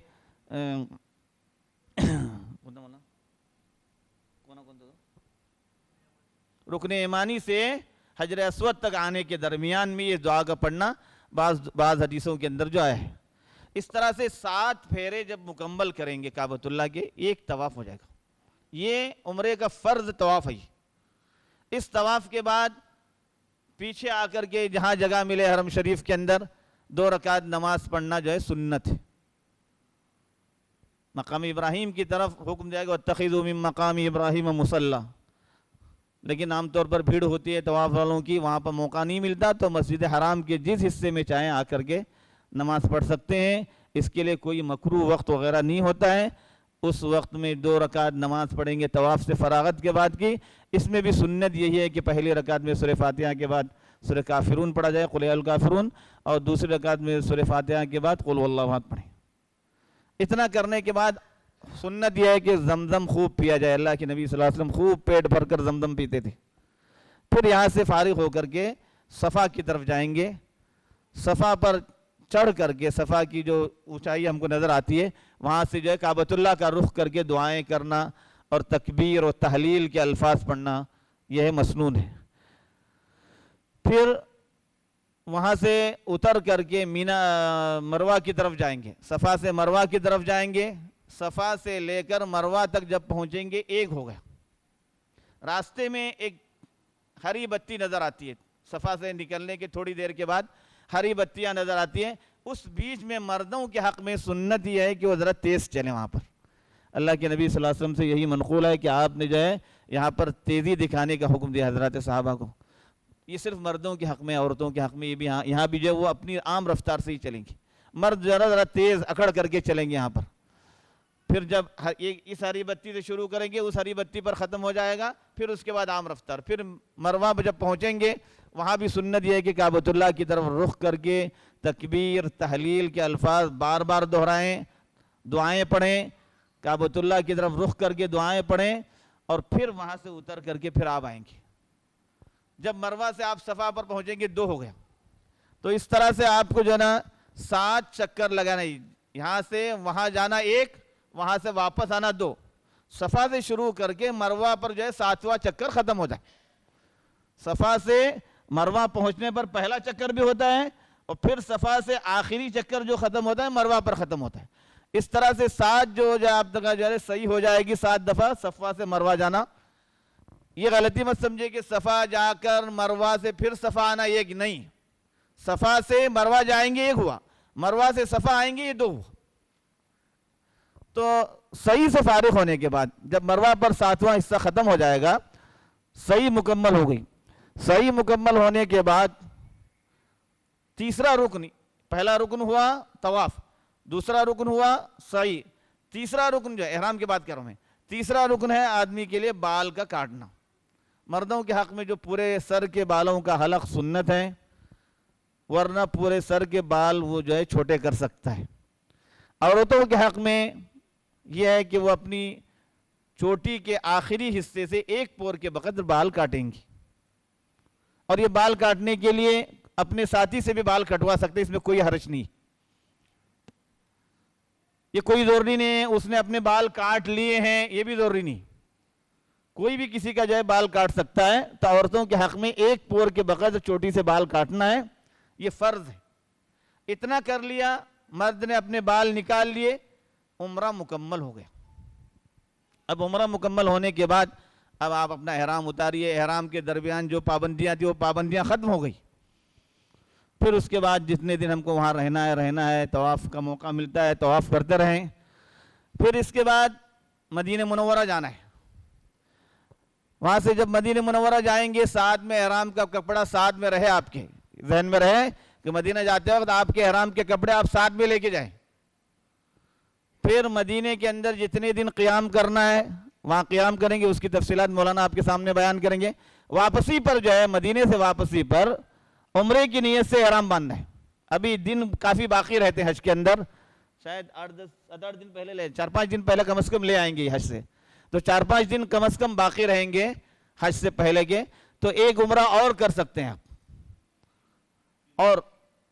رکن ایمانی سے حجر اسود تک آنے کے درمیان میں یہ دعا کا پڑھنا بعض حدیثوں کے اندر جو آیا ہے. اس طرح سے 7 پھیرے جب مکمل کریں گے کعبۃ اللہ کے، ایک طواف ہو جائے گا. یہ عمرے کا فرض طواف ہے. اس طواف کے بعد پیچھے آ کر کے جہاں جگہ ملے حرم شریف کے اندر 2 رکعت نماز پڑھنا جو ہے سنت ہے. مقام ابراہیم کی طرف حکم دیا گیا واتخذوا من مقام ابراہیم مصلی، لیکن عام طور پر بھیڑ ہوتی ہے طواف والوں کی، وہاں پر موقع نہیں ملتا، تو مسجد حرام کے جس حصے میں چاہیں آ کر کے نماز پڑھ سکتے ہیں۔ اس کے لیے کوئی مکروہ وقت وغیرہ نہیں ہوتا ہے، اس وقت میں 2 رکعت نماز پڑھیں گے طواف سے فراغت کے بعد کی۔ اس میں بھی سنت یہی ہے کہ پہلی رکعت میں سورہ فاتحہ کے بعد سورہ کافرون پڑھا جائے، قل یا الکافرون، اور دوسری رکعت میں سورہ فاتحہ کے بعد قل واللہ احد پڑھیں۔ اتنا کرنے کے بعد سنت یہ ہے کہ زمزم خوب پیا جائے، اللہ کے نبی صلی اللہ علیہ وسلم خوب پیٹ بھر کر زمزم پیتے تھے۔ پھر یہاں سے فارغ ہو کر کے صفا کی طرف جائیں گے، صفا پر چڑھ کر کے صفا کی جو اونچائی ہم کو نظر آتی ہے وہاں سے جو ہے کعبۃ اللہ کا رخ کر کے دعائیں کرنا اور تکبیر اور تحلیل کے الفاظ پڑھنا، یہ مسنون ہے۔ پھر وہاں سے اتر کر کے مروہ کی طرف جائیں گے، صفا سے مروہ کی طرف جائیں گے، صفا سے لے کر مروہ تک جب پہنچیں گے ایک ہو گیا۔ راستے میں ایک ہری بتی نظر آتی ہے، صفا سے نکلنے کے تھوڑی دیر کے بعد ہری بتیاں نظر آتی ہیں، اس بیچ میں مردوں کے حق میں سنت یہ ہے کہ وہ ذرا تیز چلیں وہاں پر۔ اللہ کے نبی صلی اللہ علیہ وسلم سے یہی منقول ہے کہ آپ نے جو ہے یہاں پر تیزی دکھانے کا حکم دیا حضرات صحابہ کو۔ یہ صرف مردوں کے حق میں، عورتوں کے حق میں، یہ بھی یہاں بھی جو ہے وہ اپنی عام رفتار سے ہی چلیں گے، مرد ذرا تیز اکڑ کر کے چلیں گے یہاں پر۔ پھر جب اس ہری بتی سے شروع کریں گے، اس ہری بتی پر ختم ہو جائے گا، پھر اس کے بعد عام رفتار۔ پھر مروہ جب پہنچیں گے وہاں بھی سنت یہ ہے کہ کعبۃ اللہ کی طرف رخ کر کے تکبیر تحلیل کے الفاظ بار بار دہرائیں، دعائیں پڑھیں، کعبۃ اللہ کی طرف رخ کر کے دعائیں پڑھیں، اور پھر وہاں سے اتر کر کے پھر آپ آئیں گے۔ جب مروہ سے آپ صفا پر پہنچیں گے 2 ہو گیا، تو اس طرح سے آپ کو جو ہے نا 7 چکر لگانا ہے، یہاں سے وہاں جانا 1، وہاں سے واپس آنا 2، صفا سے شروع کر کے مروہ پر جو ہے 7واں چکر ختم ہو جائے۔ صفا سے مروہ پہنچنے پر پہلا چکر بھی ہوتا ہے، اور پھر صفا سے آخری چکر جو ختم ہوتا ہے مروہ پر ختم ہوتا ہے۔ اس طرح سے 7 جو آپ تک جو ہے صحیح ہو جائے گی، 7 دفعہ صفا سے مروہ جانا۔ یہ غلطی مت سمجھے کہ صفا جا کر مروہ سے پھر صفا آنا، ایک نہیں، صفا سے مروہ جائیں گے 1 ہوا، مروہ سے صفا آئیں گے یہ 2 ہوا۔ تو صحیح سے فارغ ہونے کے بعد جب مروہ پر 7واں حصہ ختم ہو جائے گا، صحیح مکمل ہو گئی۔ صحیح مکمل ہونے کے بعد تیسرا رکن، پہلا رکن ہوا طواف، دوسرا رکن ہوا سعی، تیسرا رکن جو ہے احرام کی بات کر رہا ہوں میں، تیسرا رکن ہے آدمی کے لیے بال کا کاٹنا۔ مردوں کے حق میں جو پورے سر کے بالوں کا حلق سنت ہے، ورنہ پورے سر کے بال وہ جو ہے چھوٹے کر سکتا ہے۔ عورتوں کے حق میں یہ ہے کہ وہ اپنی چوٹی کے آخری حصے سے 1 پور کے بقدر بال کاٹیں گی، اور یہ بال کاٹنے کے لیے اپنے ساتھی سے بھی بال کٹوا سکتے، اس میں کوئی حرج نہیں، یہ کوئی ضروری نہیں ہے اس نے اپنے بال کاٹ لیے ہیں، یہ بھی ضروری نہیں، کوئی بھی کسی کا جو ہے بال کاٹ سکتا ہے۔ تو عورتوں کے حق میں 1 پور کے بقدر چوٹی سے بال کاٹنا ہے، یہ فرض ہے۔ اتنا کر لیا، مرد نے اپنے بال نکال لیے، عمرہ مکمل ہو گیا۔ اب عمرہ مکمل ہونے کے بعد اب آپ اپنا احرام اتاریے، احرام کے درمیان جو پابندیاں تھیں وہ پابندیاں ختم ہو گئی۔ پھر اس کے بعد جتنے دن ہم کو وہاں رہنا ہے، طواف کا موقع ملتا ہے طواف کرتے رہیں۔ پھر اس کے بعد مدینہ منورہ جانا ہے، وہاں سے جب مدینہ منورہ جائیں گے، ساتھ میں احرام کا کپڑا ساتھ میں رہے، آپ کے ذہن میں رہے کہ مدینہ جاتے وقت آپ کے احرام کے کپڑے آپ ساتھ میں لے کے جائیں۔ پھر مدینہ کے اندر جتنے دن قیام کرنا ہے وہاں قیام کریں گے، اس کی تفصیلات مولانا آپ کے سامنے بیان کریں گے۔ واپسی پر جو ہے مدینہ سے واپسی پر عمرے کی نیت سے احرام باندھنا ہے۔ ابھی دن کافی باقی رہتے ہیں حج کے اندر، شاید 8-10 دن پہلے 4-5 دن پہلے کم از کم لے آئیں گے حج سے، تو 4-5 دن کم از کم باقی رہیں گے حج سے پہلے کے، تو ایک عمرہ اور کر سکتے ہیں آپ، اور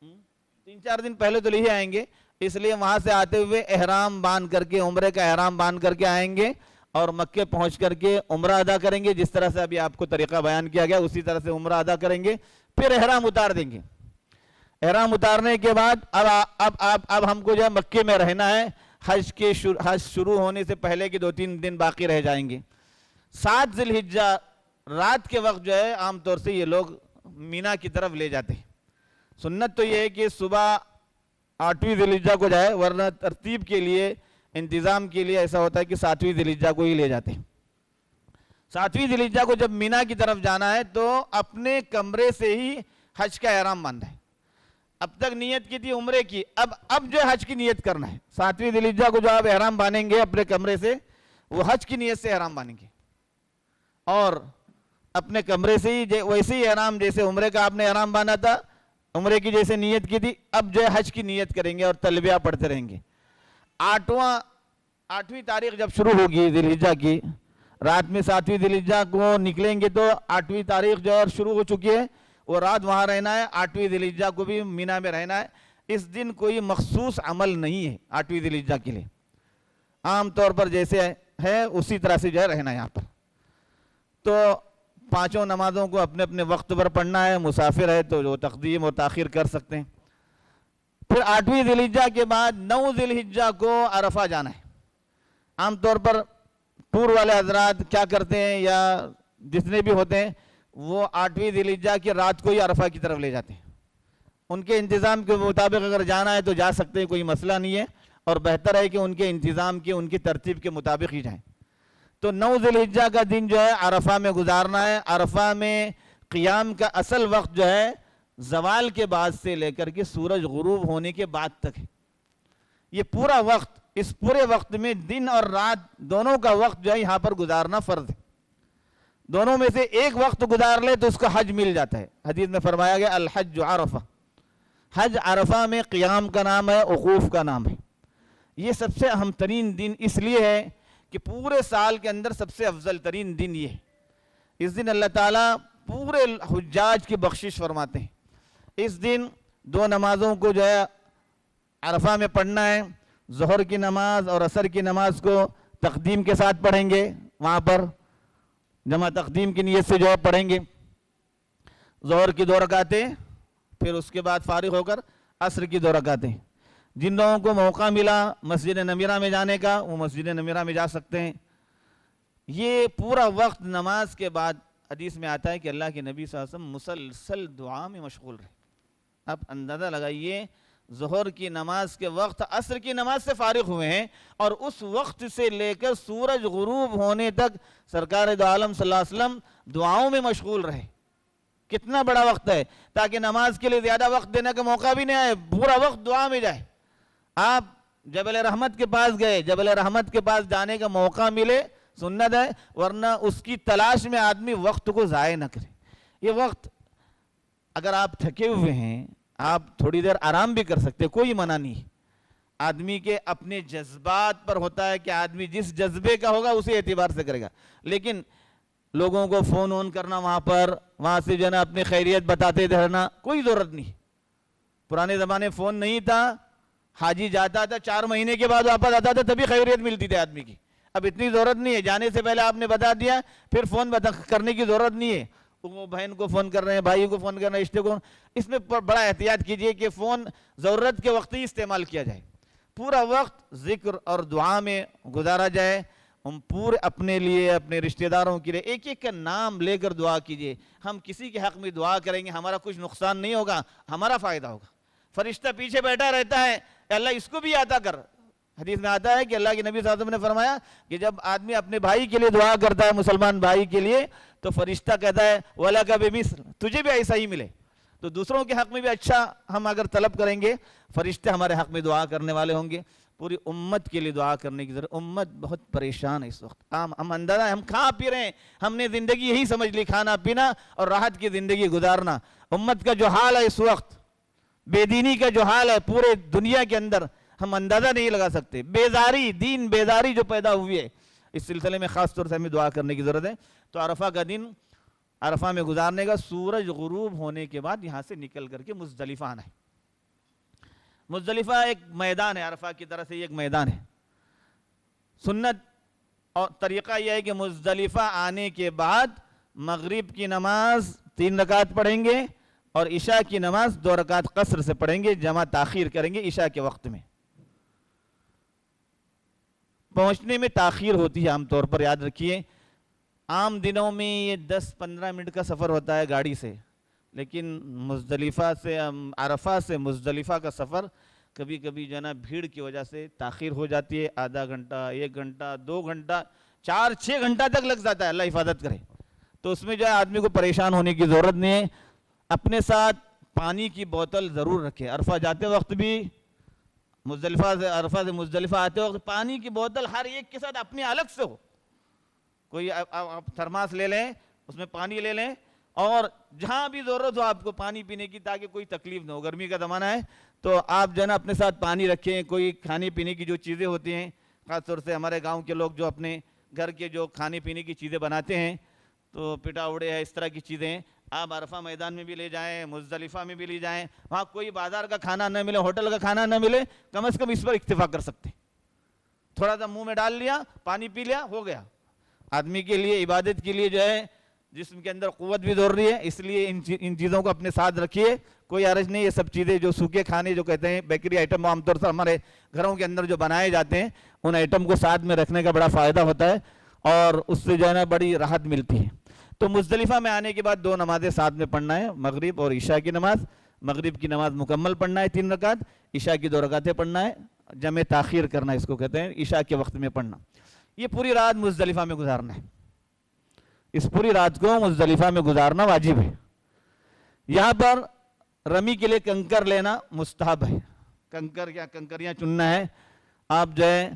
3-4 دن پہلے تو لے ہی آئیں گے، اس لیے وہاں سے آتے ہوئے احرام باندھ کر کے، عمرے کا احرام باندھ کر کے آئیں گے، اور مکے پہنچ کر کے عمرہ ادا کریں گے۔ جس طرح سے ابھی آپ کو طریقہ بیان کیا گیا اسی طرح سے عمرہ ادا کریں گے، پھر احرام اتار دیں گے۔ احرام اتارنے کے بعد اب ہم کو جو ہے مکے میں رہنا ہے، حج شروع ہونے سے پہلے کے 2-3 دن باقی رہ جائیں گے۔ 7 ذی الحجہ رات کے وقت جو ہے عام طور سے یہ لوگ مینا کی طرف لے جاتے ہیں۔ سنت تو یہ ہے کہ صبح 8ویں ذی الحجہ کو جائے، ورنہ ترتیب کے لیے انتظام کے لیے ایسا ہوتا ہے کہ 7ویں ذی الحجہ کو ہی لے جاتے ہیں۔ 7ویں ذی الحجہ کو جب مینا کی طرف جانا ہے تو اپنے کمرے سے ہی حج کا احرام باندھنا ہے۔ اب تک نیت کی تھی عمرے کی، اب جو ہے حج کی نیت کرنا ہے۔ 7ویں ذی الحجہ کو جو آپ احرام باندھیں گے اپنے کمرے سے، وہ حج کی نیت سے احرام باندھیں گے، اور اپنے کمرے سے ہی ویسے ہی احرام جیسے عمرے کا آپ نے احرام باندھا تھا، عمرے کی جیسے نیت کی تھی، اب جو ہے حج کی نیت کریں گے اور تلبیہ پڑھتے رہیں گے۔ 8ویں تاریخ جب شروع ہوگی ذی الحجہ کی، رات میں 7ویں ذی الحجہ کو نکلیں گے تو 8ویں تاریخ جو شروع ہو چکی ہے، وہ رات وہاں رہنا ہے۔ 8ویں ذی الحجہ کو بھی مینا میں رہنا ہے۔ اس دن کوئی مخصوص عمل نہیں ہے 8ویں ذی الحجہ کے لیے، عام طور پر جیسے ہے اسی طرح سے جو ہے رہنا ہے یہاں پر۔ تو 5 نمازوں کو اپنے اپنے وقت پر پڑھنا ہے، مسافر ہے تو جو تقدیم اور تاخیر کر سکتے ہیں۔ پھر 8ویں ذی الحجہ کے بعد 9 ذی الحجہ کو عرفہ جانا ہے۔ عام طور پر ٹور والے حضرات کیا کرتے ہیں، یا جتنے بھی ہوتے ہیں، وہ 8ویں ذی الحجہ کی رات کو ہی عرفہ کی طرف لے جاتے ہیں۔ ان کے انتظام کے مطابق اگر جانا ہے تو جا سکتے ہیں، کوئی مسئلہ نہیں ہے، اور بہتر ہے کہ ان کے انتظام کے، ان کی ترتیب کے مطابق ہی جائیں۔ تو 9 ذی الحجہ کا دن جو ہے عرفہ میں گزارنا ہے۔ عرفہ میں قیام کا اصل وقت جو ہے زوال کے بعد سے لے کر کے سورج غروب ہونے کے بعد تک ہے۔ یہ پورا وقت، اس پورے وقت میں دن اور رات دونوں کا وقت جو ہے یہاں پر گزارنا فرض ہے۔ دونوں میں سے ایک وقت گزار لے تو اس کا حج مل جاتا ہے۔ حدیث میں فرمایا گیا الحج عرفہ، حج عرفہ میں قیام کا نام ہے، وقوف کا نام ہے۔ یہ سب سے اہم ترین دن اس لیے ہے کہ پورے سال کے اندر سب سے افضل ترین دن یہ ہے۔ اس دن اللہ تعالیٰ پورے حجاج کی بخشش فرماتے ہیں۔ اس دن 2 نمازوں کو جو ہے عرفہ میں پڑھنا ہے۔ ظہر کی نماز اور عصر کی نماز کو تقدیم کے ساتھ پڑھیں گے، وہاں پر جمع تقدیم کی نیت سے جو ہے پڑھیں گے۔ ظہر کی 2 رکعتیں، پھر اس کے بعد فارغ ہو کر عصر کی 2 رکعتیں۔ جن لوگوں کو موقع ملا مسجد نمیرہ میں جانے کا، وہ مسجد نمیرہ میں جا سکتے ہیں۔ یہ پورا وقت نماز کے بعد حدیث میں آتا ہے کہ اللہ کے نبی صلی اللہ علیہ وسلم مسلسل دعا میں مشغول رہے۔ اب اندازہ لگائیے، ظہر کی نماز کے وقت عصر کی نماز سے فارغ ہوئے ہیں، اور اس وقت سے لے کر سورج غروب ہونے تک سرکار دو عالم صلی اللہ علیہ وسلم دعاؤں میں مشغول رہے۔ کتنا بڑا وقت ہے، تاکہ نماز کے لیے زیادہ وقت دینے کا موقع بھی نہیں آئے، پورا وقت دعا میں جائے۔ آپ جبل رحمت کے پاس گئے، جبل رحمت کے پاس جانے کا موقع ملے سنت ہے، ورنہ اس کی تلاش میں آدمی وقت کو ضائع نہ کرے۔ یہ وقت اگر آپ تھکے ہوئے ہیں، آپ تھوڑی دیر آرام بھی کر سکتے، کوئی منع نہیں۔ آدمی کے اپنے جذبات پر ہوتا ہے کہ آدمی جس جذبے کا ہوگا اسی اعتبار سے کرے گا، لیکن لوگوں کو فون آن کرنا وہاں سے جو ہے نا اپنی خیریت بتاتے رہنا کوئی ضرورت نہیں۔ پرانے زمانے فون نہیں تھا، حاجی جاتا تھا 4 مہینے کے بعد واپس آتا تھا، تبھی خیریت ملتی تھی آدمی کی۔ اب اتنی ضرورت نہیں ہے، جانے سے پہلے آپ نے بتا دیا، پھر فون کرنے کی ضرورت نہیں ہے۔ وہ بہن کو فون کر رہے ہیں، بھائی کو فون کر رہے ہیں، رشتے کو، اس میں بڑا احتیاط کیجئے کہ فون ضرورت کے وقت ہی استعمال کیا جائے۔ پورا وقت ذکر اور دعا میں گزارا جائے۔ ہم پورے اپنے لیے، اپنے رشتہ داروں کے لیے ایک ایک کا نام لے کر دعا کیجئے۔ ہم کسی کے حق میں دعا کریں گے، ہمارا کچھ نقصان نہیں ہوگا، ہمارا فائدہ ہوگا۔ فرشتہ پیچھے بیٹھا رہتا ہے، اللہ اس کو بھی عطا کر۔ حدیث میں آتا ہے کہ اللہ کے نبی صلی اللہ علیہ وسلم نے فرمایا کہ جب آدمی اپنے بھائی کے لیے دعا کرتا ہے، مسلمان بھائی کے لیے، تو فرشتہ کہتا ہے وَلَكَ بِمِثْلٍ، تجھے بھی ایسا ہی ملے۔ تو دوسروں کے حق میں بھی اچھا ہم اگر طلب کریں گے، فرشتے ہمارے حق میں دعا کرنے والے ہوں گے۔ پوری امت کے لیے دعا کرنے کی ضرورت۔ امت بہت پریشان ہے اس وقت۔ ہم اندازہ ہے، ہم کھا پی رہے ہیں، ہم نے زندگی یہی سمجھ لی، کھانا پینا اور راحت کی زندگی گزارنا۔ امت کا جو حال ہے اس وقت، بے دینی کا جو حال ہے پورے دنیا کے اندر، ہم اندازہ نہیں لگا سکتے۔ بیزاری، دین بیزاری جو پیدا ہوئی ہے، اس سلسلے میں خاص طور سے ہمیں دعا کرنے کی ضرورت ہے۔ تو عرفہ کا دن عرفہ میں گزارنے کا، سورج غروب ہونے کے بعد یہاں سے نکل کر کے مزدلفہ آنا ہے۔ مزدلفہ ایک میدان ہے، عرفہ کی طرح سے یہ ایک میدان ہے۔ سنت اور طریقہ یہ ہے کہ مزدلفہ آنے کے بعد مغرب کی نماز 3 رکعت پڑھیں گے، اور عشاء کی نماز 2 رکعت قصر سے پڑھیں گے، جمع تاخیر کریں گے عشاء کے وقت میں۔ پہنچنے میں تاخیر ہوتی ہے عام طور پر، یاد رکھیے۔ عام دنوں میں یہ 10-15 منٹ کا سفر ہوتا ہے گاڑی سے، لیکن مزدلفہ سے عرفہ سے مزدلفہ کا سفر کبھی کبھی جو ہے نا بھیڑ کی وجہ سے تاخیر ہو جاتی ہے، آدھا گھنٹہ، 1 گھنٹہ، 2 گھنٹہ، 4-6 گھنٹہ تک لگ جاتا ہے، اللہ حفاظت کرے۔ تو اس میں جو ہے آدمی کو پریشان ہونے کی ضرورت نہیں ہے۔ اپنے ساتھ پانی کی بوتل ضرور رکھے، عرفہ جاتے وقت بھی، عرفہ سے مزدلفہ آتے وقت پانی کی بوتل ہر ایک کے ساتھ اپنی الگ سے ہو۔ کوئی آپ تھرماس لے لیں، اس میں پانی لے لیں، اور جہاں بھی ضرورت ہو آپ کو پانی پینے کی، تاکہ کوئی تکلیف نہ ہو۔ گرمی کا زمانہ ہے تو آپ جو ہے نا اپنے ساتھ پانی رکھیں۔ کوئی کھانے پینے کی جو چیزیں ہوتی ہیں، خاص طور سے ہمارے گاؤں کے لوگ جو اپنے گھر کے جو کھانے پینے کی چیزیں بناتے ہیں، تو پٹا اڑے ہے، اس طرح کی چیزیں آپ عرفہ میدان میں بھی لے جائیں، مزدلفہ میں بھی لے جائیں۔ وہاں کوئی بازار کا کھانا نہ ملے، ہوٹل کا کھانا نہ ملے، کم از کم اس پر اکتفا کر سکتے ہیں۔ تھوڑا سا منہ میں ڈال لیا، پانی پی لیا، ہو گیا۔ آدمی کے لیے، عبادت کے لیے جو ہے جسم کے اندر قوت بھی ضروری ہے، اس لیے ان چیزوں کو اپنے ساتھ رکھیے۔ کوئی حرج نہیں، یہ سب چیزیں جو سوکھے کھانے جو کہتے ہیں، بیکری آئٹم عام طور سے ہمارے گھروں کے اندر جو بنائے جاتے ہیں، ان آئٹم کو ساتھ میں رکھنے کا بڑا فائدہ ہوتا ہے، اور اس سے جو ہے نا بڑی راحت ملتی ہے۔ تو مزدلفہ میں آنے کے بعد 2 نمازیں ساتھ میں پڑھنا ہے، مغرب اور عشاء کی نماز۔ مغرب کی نماز مکمل پڑھنا ہے 3 رکعت، عشاء کی 2 رکعتیں پڑھنا ہے، جمع تاخیر کرنا اس کو کہتے ہیں، عشاء کے وقت میں پڑھنا۔ یہ پوری رات مزدلفہ میں گزارنا ہے، اس پوری رات کو مزدلفہ میں گزارنا واجب ہے۔ یہاں پر رمی کے لیے کنکر لینا مستحب ہے، کنکریاں چننا ہے۔ آپ جو ہے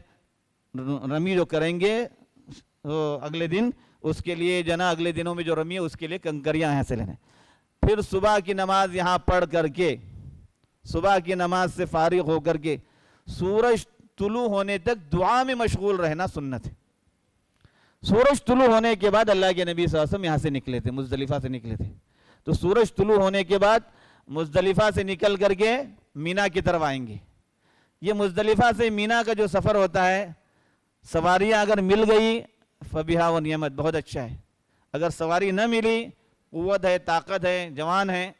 رمی جو کریں گے اگلے دن، اس کے لیے جو ہے نا اگلے دنوں میں جو رمی ہے اس کے لیے کنکریاں یہاں سے لینا ہے۔ پھر صبح کی نماز یہاں پڑھ کر کے، صبح کی نماز سے فارغ ہو کر کے سورج طلوع ہونے تک دعا میں مشغول رہنا سنت ہے۔ سورج طلوع ہونے کے بعد اللہ کے نبی صلی اللہ علیہ وسلم یہاں سے نکلے تھے، مزدلفہ سے نکلے تھے، تو سورج طلوع ہونے کے بعد مزدلفہ سے نکل کر کے مینا کی طرف آئیں گے۔ یہ مزدلفہ سے مینا کا جو سفر ہوتا ہے، سواریاں اگر مل گئی فبیہا و نعمت، بہت اچھا ہے۔ اگر سواری نہ ملی، قوت ہے، طاقت ہے، جوان ہے،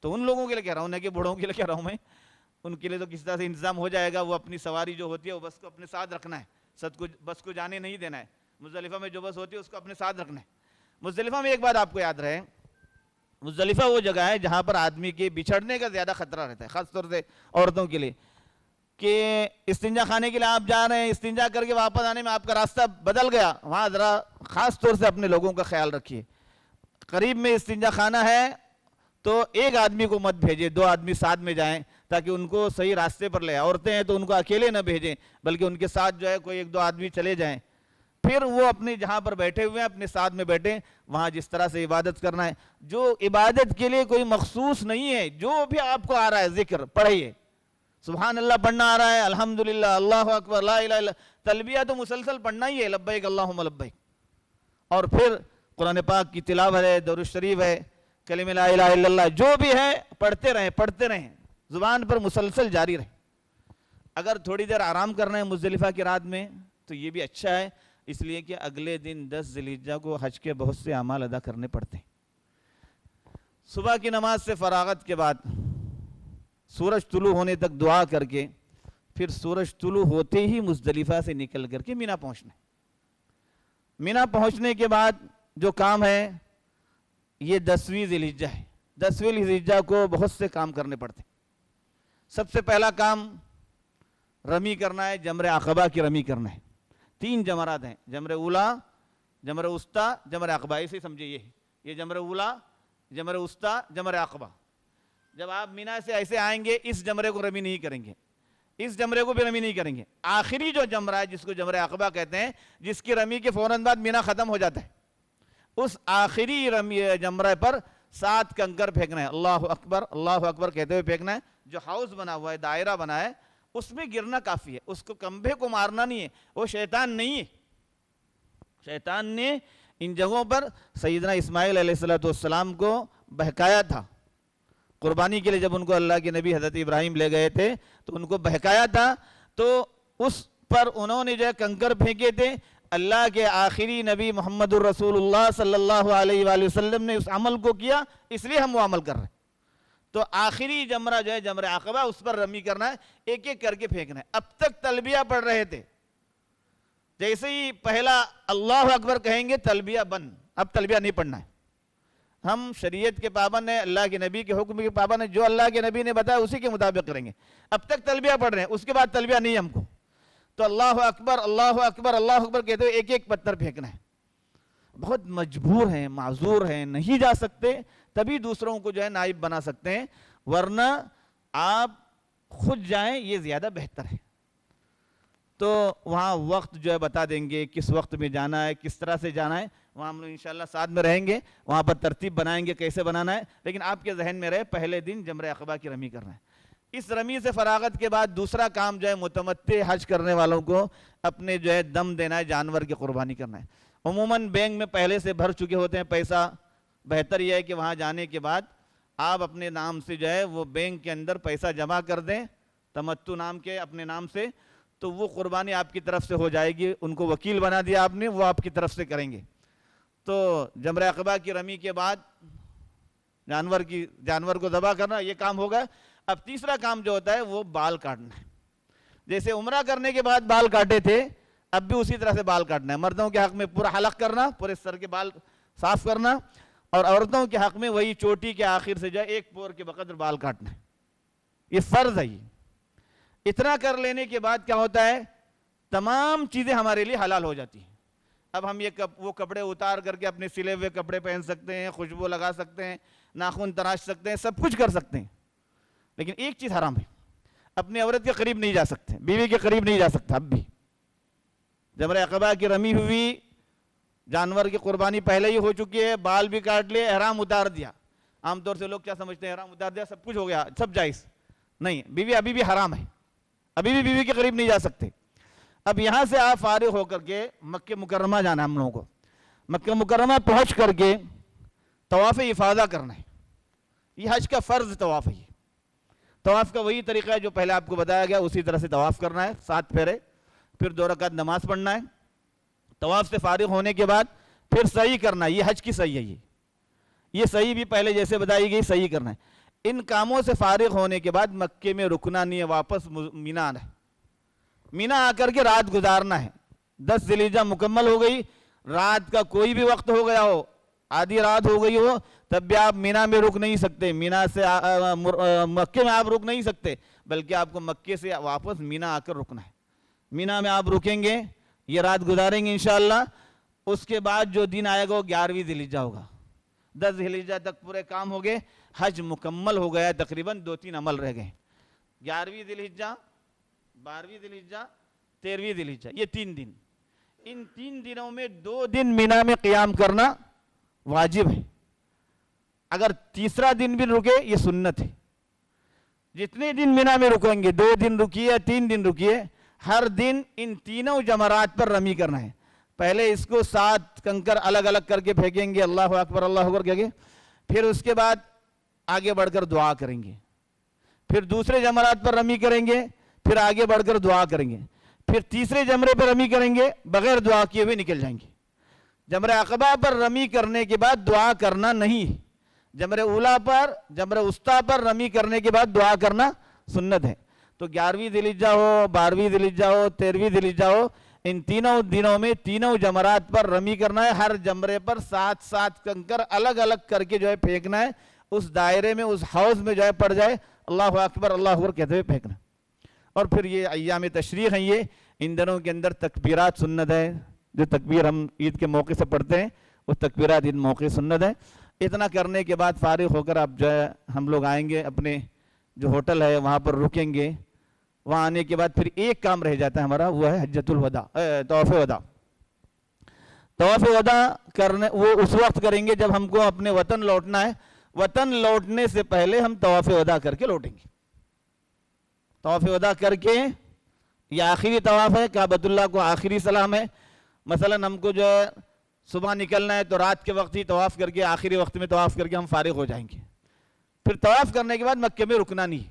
تو ان لوگوں کے لیے کہہ رہا ہوں، نہ کہ بوڑھوں کے لیے کہہ رہا ہوں میں، ان کے لیے تو کس طرح سے انتظام ہو جائے گا۔ وہ اپنی سواری جو ہوتی ہے وہ بس کو اپنے ساتھ رکھنا ہے، بس کو جانے نہیں دینا ہے۔ مزدلفہ میں جو بس ہوتی ہے اس کو اپنے ساتھ رکھنا ہے۔ مزدلفہ میں ایک بات آپ کو یاد رہے، مزدلفہ وہ جگہ ہے جہاں پر آدمی کے بچھڑنے کا زیادہ خطرہ رہتا ہے، خاص طور سے عورتوں کے لیے، کہ استنجا خانے کے لیے آپ جا رہے ہیں، استنجا کر کے واپس آنے میں آپ کا راستہ بدل گیا، وہاں ذرا خاص طور سے اپنے لوگوں کا خیال رکھیے۔ قریب میں استنجا خانہ ہے تو ایک آدمی کو مت بھیجیں، 2 آدمی ساتھ میں جائیں تاکہ ان کو صحیح راستے پر لے آئیں۔ عورتیں ہیں تو ان کو اکیلے نہ بھیجیں، بلکہ ان کے ساتھ جو ہے کوئی 1-2 آدمی چلے جائیں۔ پھر وہ اپنے جہاں پر بیٹھے ہوئے ہیں اپنے ساتھ میں بیٹھیں، وہاں جس طرح سے عبادت کرنا ہے، جو عبادت کے لیے کوئی مخصوص نہیں ہے، جو بھی آپ کو آ رہا ہے ذکر پڑھیے۔ سبحان اللہ پڑھنا آ رہا ہے، الحمدللہ، اللہ اکبر، لا الہ الا، تلبیہ تو مسلسل پڑھنا ہی ہے، لبیک اللہم لبیک۔ اور پھر قرآن پاک کی تلاوت ہے، درود شریف ہے، کلمہ لا الہ الا اللہ، جو بھی ہے پڑھتے رہیں، زبان پر مسلسل جاری رہیں۔ اگر تھوڑی دیر آرام کرنا ہے مزدلفہ کی رات میں تو یہ بھی اچھا ہے، اس لیے کہ اگلے دن 10 ذی الحجہ کو حج کے بہت سے اعمال ادا کرنے پڑتے ہیں۔ صبح کی نماز سے فراغت کے بعد سورج طلوع ہونے تک دعا کر کے پھر سورج طلوع ہوتے ہی مزدلفہ سے نکل کر کے مینا پہنچنا ہے۔ مینا پہنچنے کے بعد جو کام ہے یہ 10ویں ذی الحجہ ہے۔ 10ویں ذی الحجہ کو بہت سے کام کرنے پڑتے ہیں۔ سب سے پہلا کام رمی کرنا ہے، جمر عقبہ کی رمی کرنا ہے۔ 3 جمرات ہیں، جمر اولا، جمر وسطیٰ، جمر عقبہ، اسے سمجھے یہ جمر اولا، جمر وسطیٰ، جمر عقبہ۔ جب آپ مینا سے ایسے آئیں گے اس جمرے کو رمی نہیں کریں گے، اس جمرے کو بھی رمی نہیں کریں گے۔ آخری جو جمرہ ہے جس کو جمر عقبہ کہتے ہیں، جس کی رمی کے فوراً بعد مینا ختم ہو جاتا ہے، اس آخری رمی جمرے پر 7 کنکر پھینکنا ہے، اللہ اکبر کہتے ہوئے پھینکنا ہے۔ جو ہاؤس بنا ہوا ہے، دائرہ بنا ہے، اس میں گرنا کافی ہے، اس کو کمبے کو مارنا نہیں ہے، وہ شیطان نہیں ہے۔ شیطان نے ان جگہوں پر سیدنا اسماعیل علیہ السلام کو بہکایا تھا، قربانی کے لیے جب ان کو اللہ کے نبی حضرت ابراہیم لے گئے تھے تو ان کو بہکایا تھا، تو اس پر انہوں نے جو ہے کنکر پھینکے تھے۔ اللہ کے آخری نبی محمد الرسول اللہ صلی اللہ علیہ وآلہ وسلم نے اس عمل کو کیا، اس لیے ہم وہ عمل کر رہے ہیں۔ تو آخری جمرہ جو ہے جمر عقبہ، اس پر رمی کرنا ہے، ایک ایک کر کے پھینکنا ہے۔ اب تک تلبیہ پڑھ رہے تھے، جیسے ہی پہلا اللہ اکبر کہیں گے تلبیہ بند، اب تلبیہ نہیں پڑھنا ہے۔ ہم شریعت کے پابند ہیں، اللہ کے نبی کے حکم کے پابند ہیں، جو اللہ کے نبی نے بتایا اسی کے مطابق کریں گے۔ اب تک تلبیہ پڑھ رہے ہیں، اس کے بعد تلبیہ نہیں ہم کو، تو اللہ اکبر اللہ اکبر اللہ اکبر کہتے ہوئے ایک ایک پتھر پھینکنا ہے۔ بہت مجبور ہیں، معذور ہیں، نہیں جا سکتے، تبھی دوسروں کو جو ہے نائب بنا سکتے ہیں، ورنہ آپ خود جائیں یہ زیادہ بہتر ہے۔ تو وہاں وقت جو ہے بتا دیں گے، کس وقت میں جانا ہے، کس طرح سے جانا ہے، وہاں ہم لوگ انشاءاللہ ساتھ میں رہیں گے، وہاں پر ترتیب بنائیں گے کیسے بنانا ہے، لیکن آپ کے ذہن میں رہے پہلے دن جمرہ عقبہ کی رمی کرنا ہے۔ اس رمی سے فراغت کے بعد دوسرا کام جو ہے متمتع حج کرنے والوں کو اپنے جو ہے دم دینا ہے، جانور کی قربانی کرنا ہے۔ عموماً بینک میں پہلے سے بھر چکے ہوتے ہیں پیسہ، بہتر یہ ہے کہ وہاں جانے کے بعد آپ اپنے نام سے جو ہے وہ بینک کے اندر پیسہ جمع کر دیں، تمتع نام کے اپنے نام سے، تو وہ قربانی آپ کی طرف سے ہو جائے گی، ان کو وکیل بنا دیا آپ نے، وہ آپ کی طرف سے کریں گے۔ تو جمرہ عقبہ کی رمی کے بعد جانور کو ذبح کرنا یہ کام ہوگا۔ اب تیسرا کام جو ہوتا ہے وہ بال کاٹنا ہے۔ جیسے عمرہ کرنے کے بعد بال کاٹے تھے، اب بھی اسی طرح سے بال کاٹنا ہے۔ مردوں کے حق میں پورا حلق کرنا، پورے سر کے بال صاف کرنا، اور عورتوں کے حق میں وہی چوٹی کے آخر سے جو ہے ایک پور کے بقدر بال کاٹنا ہے۔ یہ فرض ہے۔ یہ اتنا کر لینے کے بعد کیا ہوتا ہے، تمام چیزیں ہمارے لیے حلال ہو جاتی ہیں۔ اب ہم وہ کپڑے اتار کر کے اپنے سلے ہوئے کپڑے پہن سکتے ہیں، خوشبو لگا سکتے ہیں، ناخن تراش سکتے ہیں، سب کچھ کر سکتے ہیں، لیکن ایک چیز حرام ہے، اپنی عورت کے قریب نہیں جا سکتے، بیوی کے قریب نہیں جا سکتا۔ اب بھی جمرہ عقبہ کی رمی ہوئی، جانور کی قربانی پہلے ہی ہو چکی ہے، بال بھی کاٹ لیے، احرام اتار دیا۔ عام طور سے لوگ کیا سمجھتے ہیں، احرام اتار دیا سب کچھ ہو گیا، سب جائز نہیں، بیوی ابھی بھی حرام ہے، ابھی بھی بیوی کے قریب نہیں جا سکتے۔ اب یہاں سے آپ فارغ ہو کر کے مکہ مکرمہ جانا ہے ہم لوگوں کو۔ مکہ مکرمہ پہنچ کر کے طواف افاضہ کرنا ہے۔ یہ حج کا فرض طواف ہے۔ یہ طواف کا وہی طریقہ ہے جو پہلے آپ کو بتایا گیا، اسی طرح سے طواف کرنا ہے، 7 پھیرے، پھر 2 رکعت نماز پڑھنا ہے۔ طواف سے فارغ ہونے کے بعد پھر سعی کرنا ہے، یہ حج کی سعی ہے۔ یہ سعی بھی پہلے جیسے بتائی گئی سعی کرنا ہے۔ ان کاموں سے فارغ ہونے کے بعد مکے میں رکنا نہیں ہے، واپس مینا آنا ہے۔ مینا آ کر کے رات گزارنا ہے۔ 10 ذی الحجہ مکمل ہو گئی، رات کا کوئی بھی وقت ہو گیا ہو، آدھی رات ہو گئی ہو، تب بھی آپ مینا میں رک نہیں سکتے، مینا سے مکے میں آپ رک نہیں سکتے، بلکہ آپ کو مکے سے واپس مینا آ کر رکنا ہے۔ مینا میں آپ رکیں گے، یہ رات گزاریں گے انشاءاللہ۔ اس کے بعد جو دن آئے گا وہ 11ویں ذی الحجہ ہوگا۔ 10 ذی الحجہ تک پورے کام ہو گئے، حج مکمل ہو گیا، تقریباً 2-3 عمل رہ گئے۔ 11ویں ذی الحجہ، 12ویں ذی الحجہ، 13ویں ذی الحجہ، یہ 3 دن۔ ان 3 دنوں میں 2 دن مینا میں قیام کرنا واجب ہے۔ اگر تیسرا دن بھی رکے یہ سنت ہے۔ جتنے دن مینا میں رکیں گے، 2 دن رکیے، 3 دن رکیے، ہر دن ان تینوں جمرات پر رمی کرنا ہے۔ پہلے اس کو 7 کنکر الگ الگ کر کے پھینکیں گے، اللہ اکبر اللہ اکبر کہیں گے، پھر اس کے بعد آگے بڑھ کر دعا کریں گے، پھر دوسرے جمرات پر رمی کریں گے، پھر آگے بڑھ کر دعا کریں گے، پھر تیسرے جمرے پر رمی کریں گے، بغیر دعا کیے ہوئے نکل جائیں گے۔ جمرہ عقبہ پر رمی کرنے کے بعد دعا کرنا نہیں، جمرہ اولا پر، جمرہ وسطیٰ پر رمی کرنے کے بعد دعا کرنا سنت ہے۔ تو 11ویں ذی الحجہ ہو، 12ویں ذی الحجہ ہو، 13ویں ذی الحجہ ہو، ان تینوں دنوں میں تینوں جمرات پر رمی کرنا ہے۔ ہر جمرے پر 7 کنکر الگ الگ کر کے جو ہے پھینکنا ہے، اس دائرے میں، اس حوض میں جو ہے پڑ جائے، اللہ اکبر اللہ اکبر کہتے ہوئے پھینکنا۔ اور پھر یہ ایام تشریق ہیں، یہ ان دنوں کے اندر تکبیرات سنت ہے، جو تکبیر ہم عید کے موقع سے پڑھتے ہیں وہ تکبیرات عید موقع سنت ہے۔ اتنا کرنے کے بعد فارغ ہو کر آپ جو ہے ہم لوگ آئیں گے، اپنے جو ہوٹل ہے وہاں پر رکیں گے۔ وہاں آنے کے بعد پھر ایک کام رہ جاتا ہے ہمارا، وہ ہے حجۃ الوداع، طواف وداع۔ طواف وداع کرنے وہ اس وقت کریں گے جب ہم کو اپنے وطن لوٹنا ہے۔ وطن لوٹنے سے پہلے ہم طواف وداع کر کے لوٹیں گے۔ طواف وداع کر کے، یہ آخری طواف ہے، کعبۃ اللہ کو آخری سلام ہے۔ مثلا ہم کو جو ہے صبح نکلنا ہے تو رات کے وقت ہی طواف کر کے، آخری وقت میں طواف کر کے ہم فارغ ہو جائیں گے۔ پھر طواف کرنے کے بعد مکے میں رکنا نہیں۔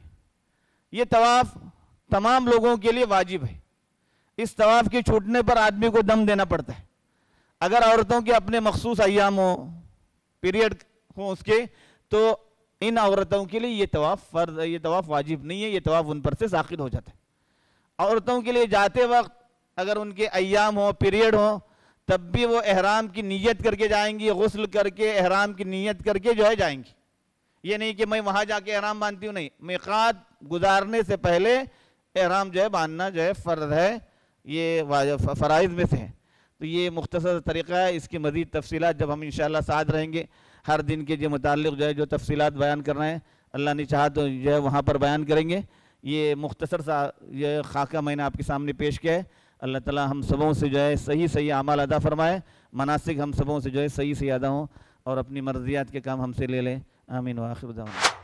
یہ طواف تمام لوگوں کے لیے واجب ہے۔ اس طواف کے چھوٹنے پر آدمی کو دم دینا پڑتا ہے۔ اگر عورتوں کے اپنے مخصوص ایام ہوں، پیریڈ ہوں اس کے، تو ان عورتوں کے لیے یہ طواف فرض ہے، یہ طواف واجب نہیں ہے، یہ طواف ان پر سے ساقط ہو جاتا ہے۔ عورتوں کے لیے جاتے وقت اگر ان کے ایام ہوں، پیریڈ ہوں، تب بھی وہ احرام کی نیت کر کے جائیں گی، غسل کر کے احرام کی نیت کر کے جو ہے جائیں گی. یہ نہیں کہ میں وہاں جا کے احرام باندھتی ہوں، نہیں، میقات گزارنے سے پہلے احرام جو ہے باندھنا جو ہے فرض ہے، یہ فرائض میں سے ہے. تو یہ مختصر طریقہ ہے. اس کی مزید تفصیلات جب ہم انشاءاللہ ساتھ رہیں گے، ہر دن کے جو متعلق جو ہے جو تفصیلات بیان کر رہے ہیں، اللہ نے چاہا تو جو ہے وہاں پر بیان کریں گے. یہ مختصر سا یہ خاکہ میں نے آپ کے سامنے پیش کیا ہے. اللہ تعالی ہم سبوں سے جو ہے صحیح اعمال ادا فرمائے، مناسک ہم سبوں سے جو ہے صحیح ادا ہوں، اور اپنی مرضیات کے کام ہم سے لے لیں. آمین وآخر دعوانا.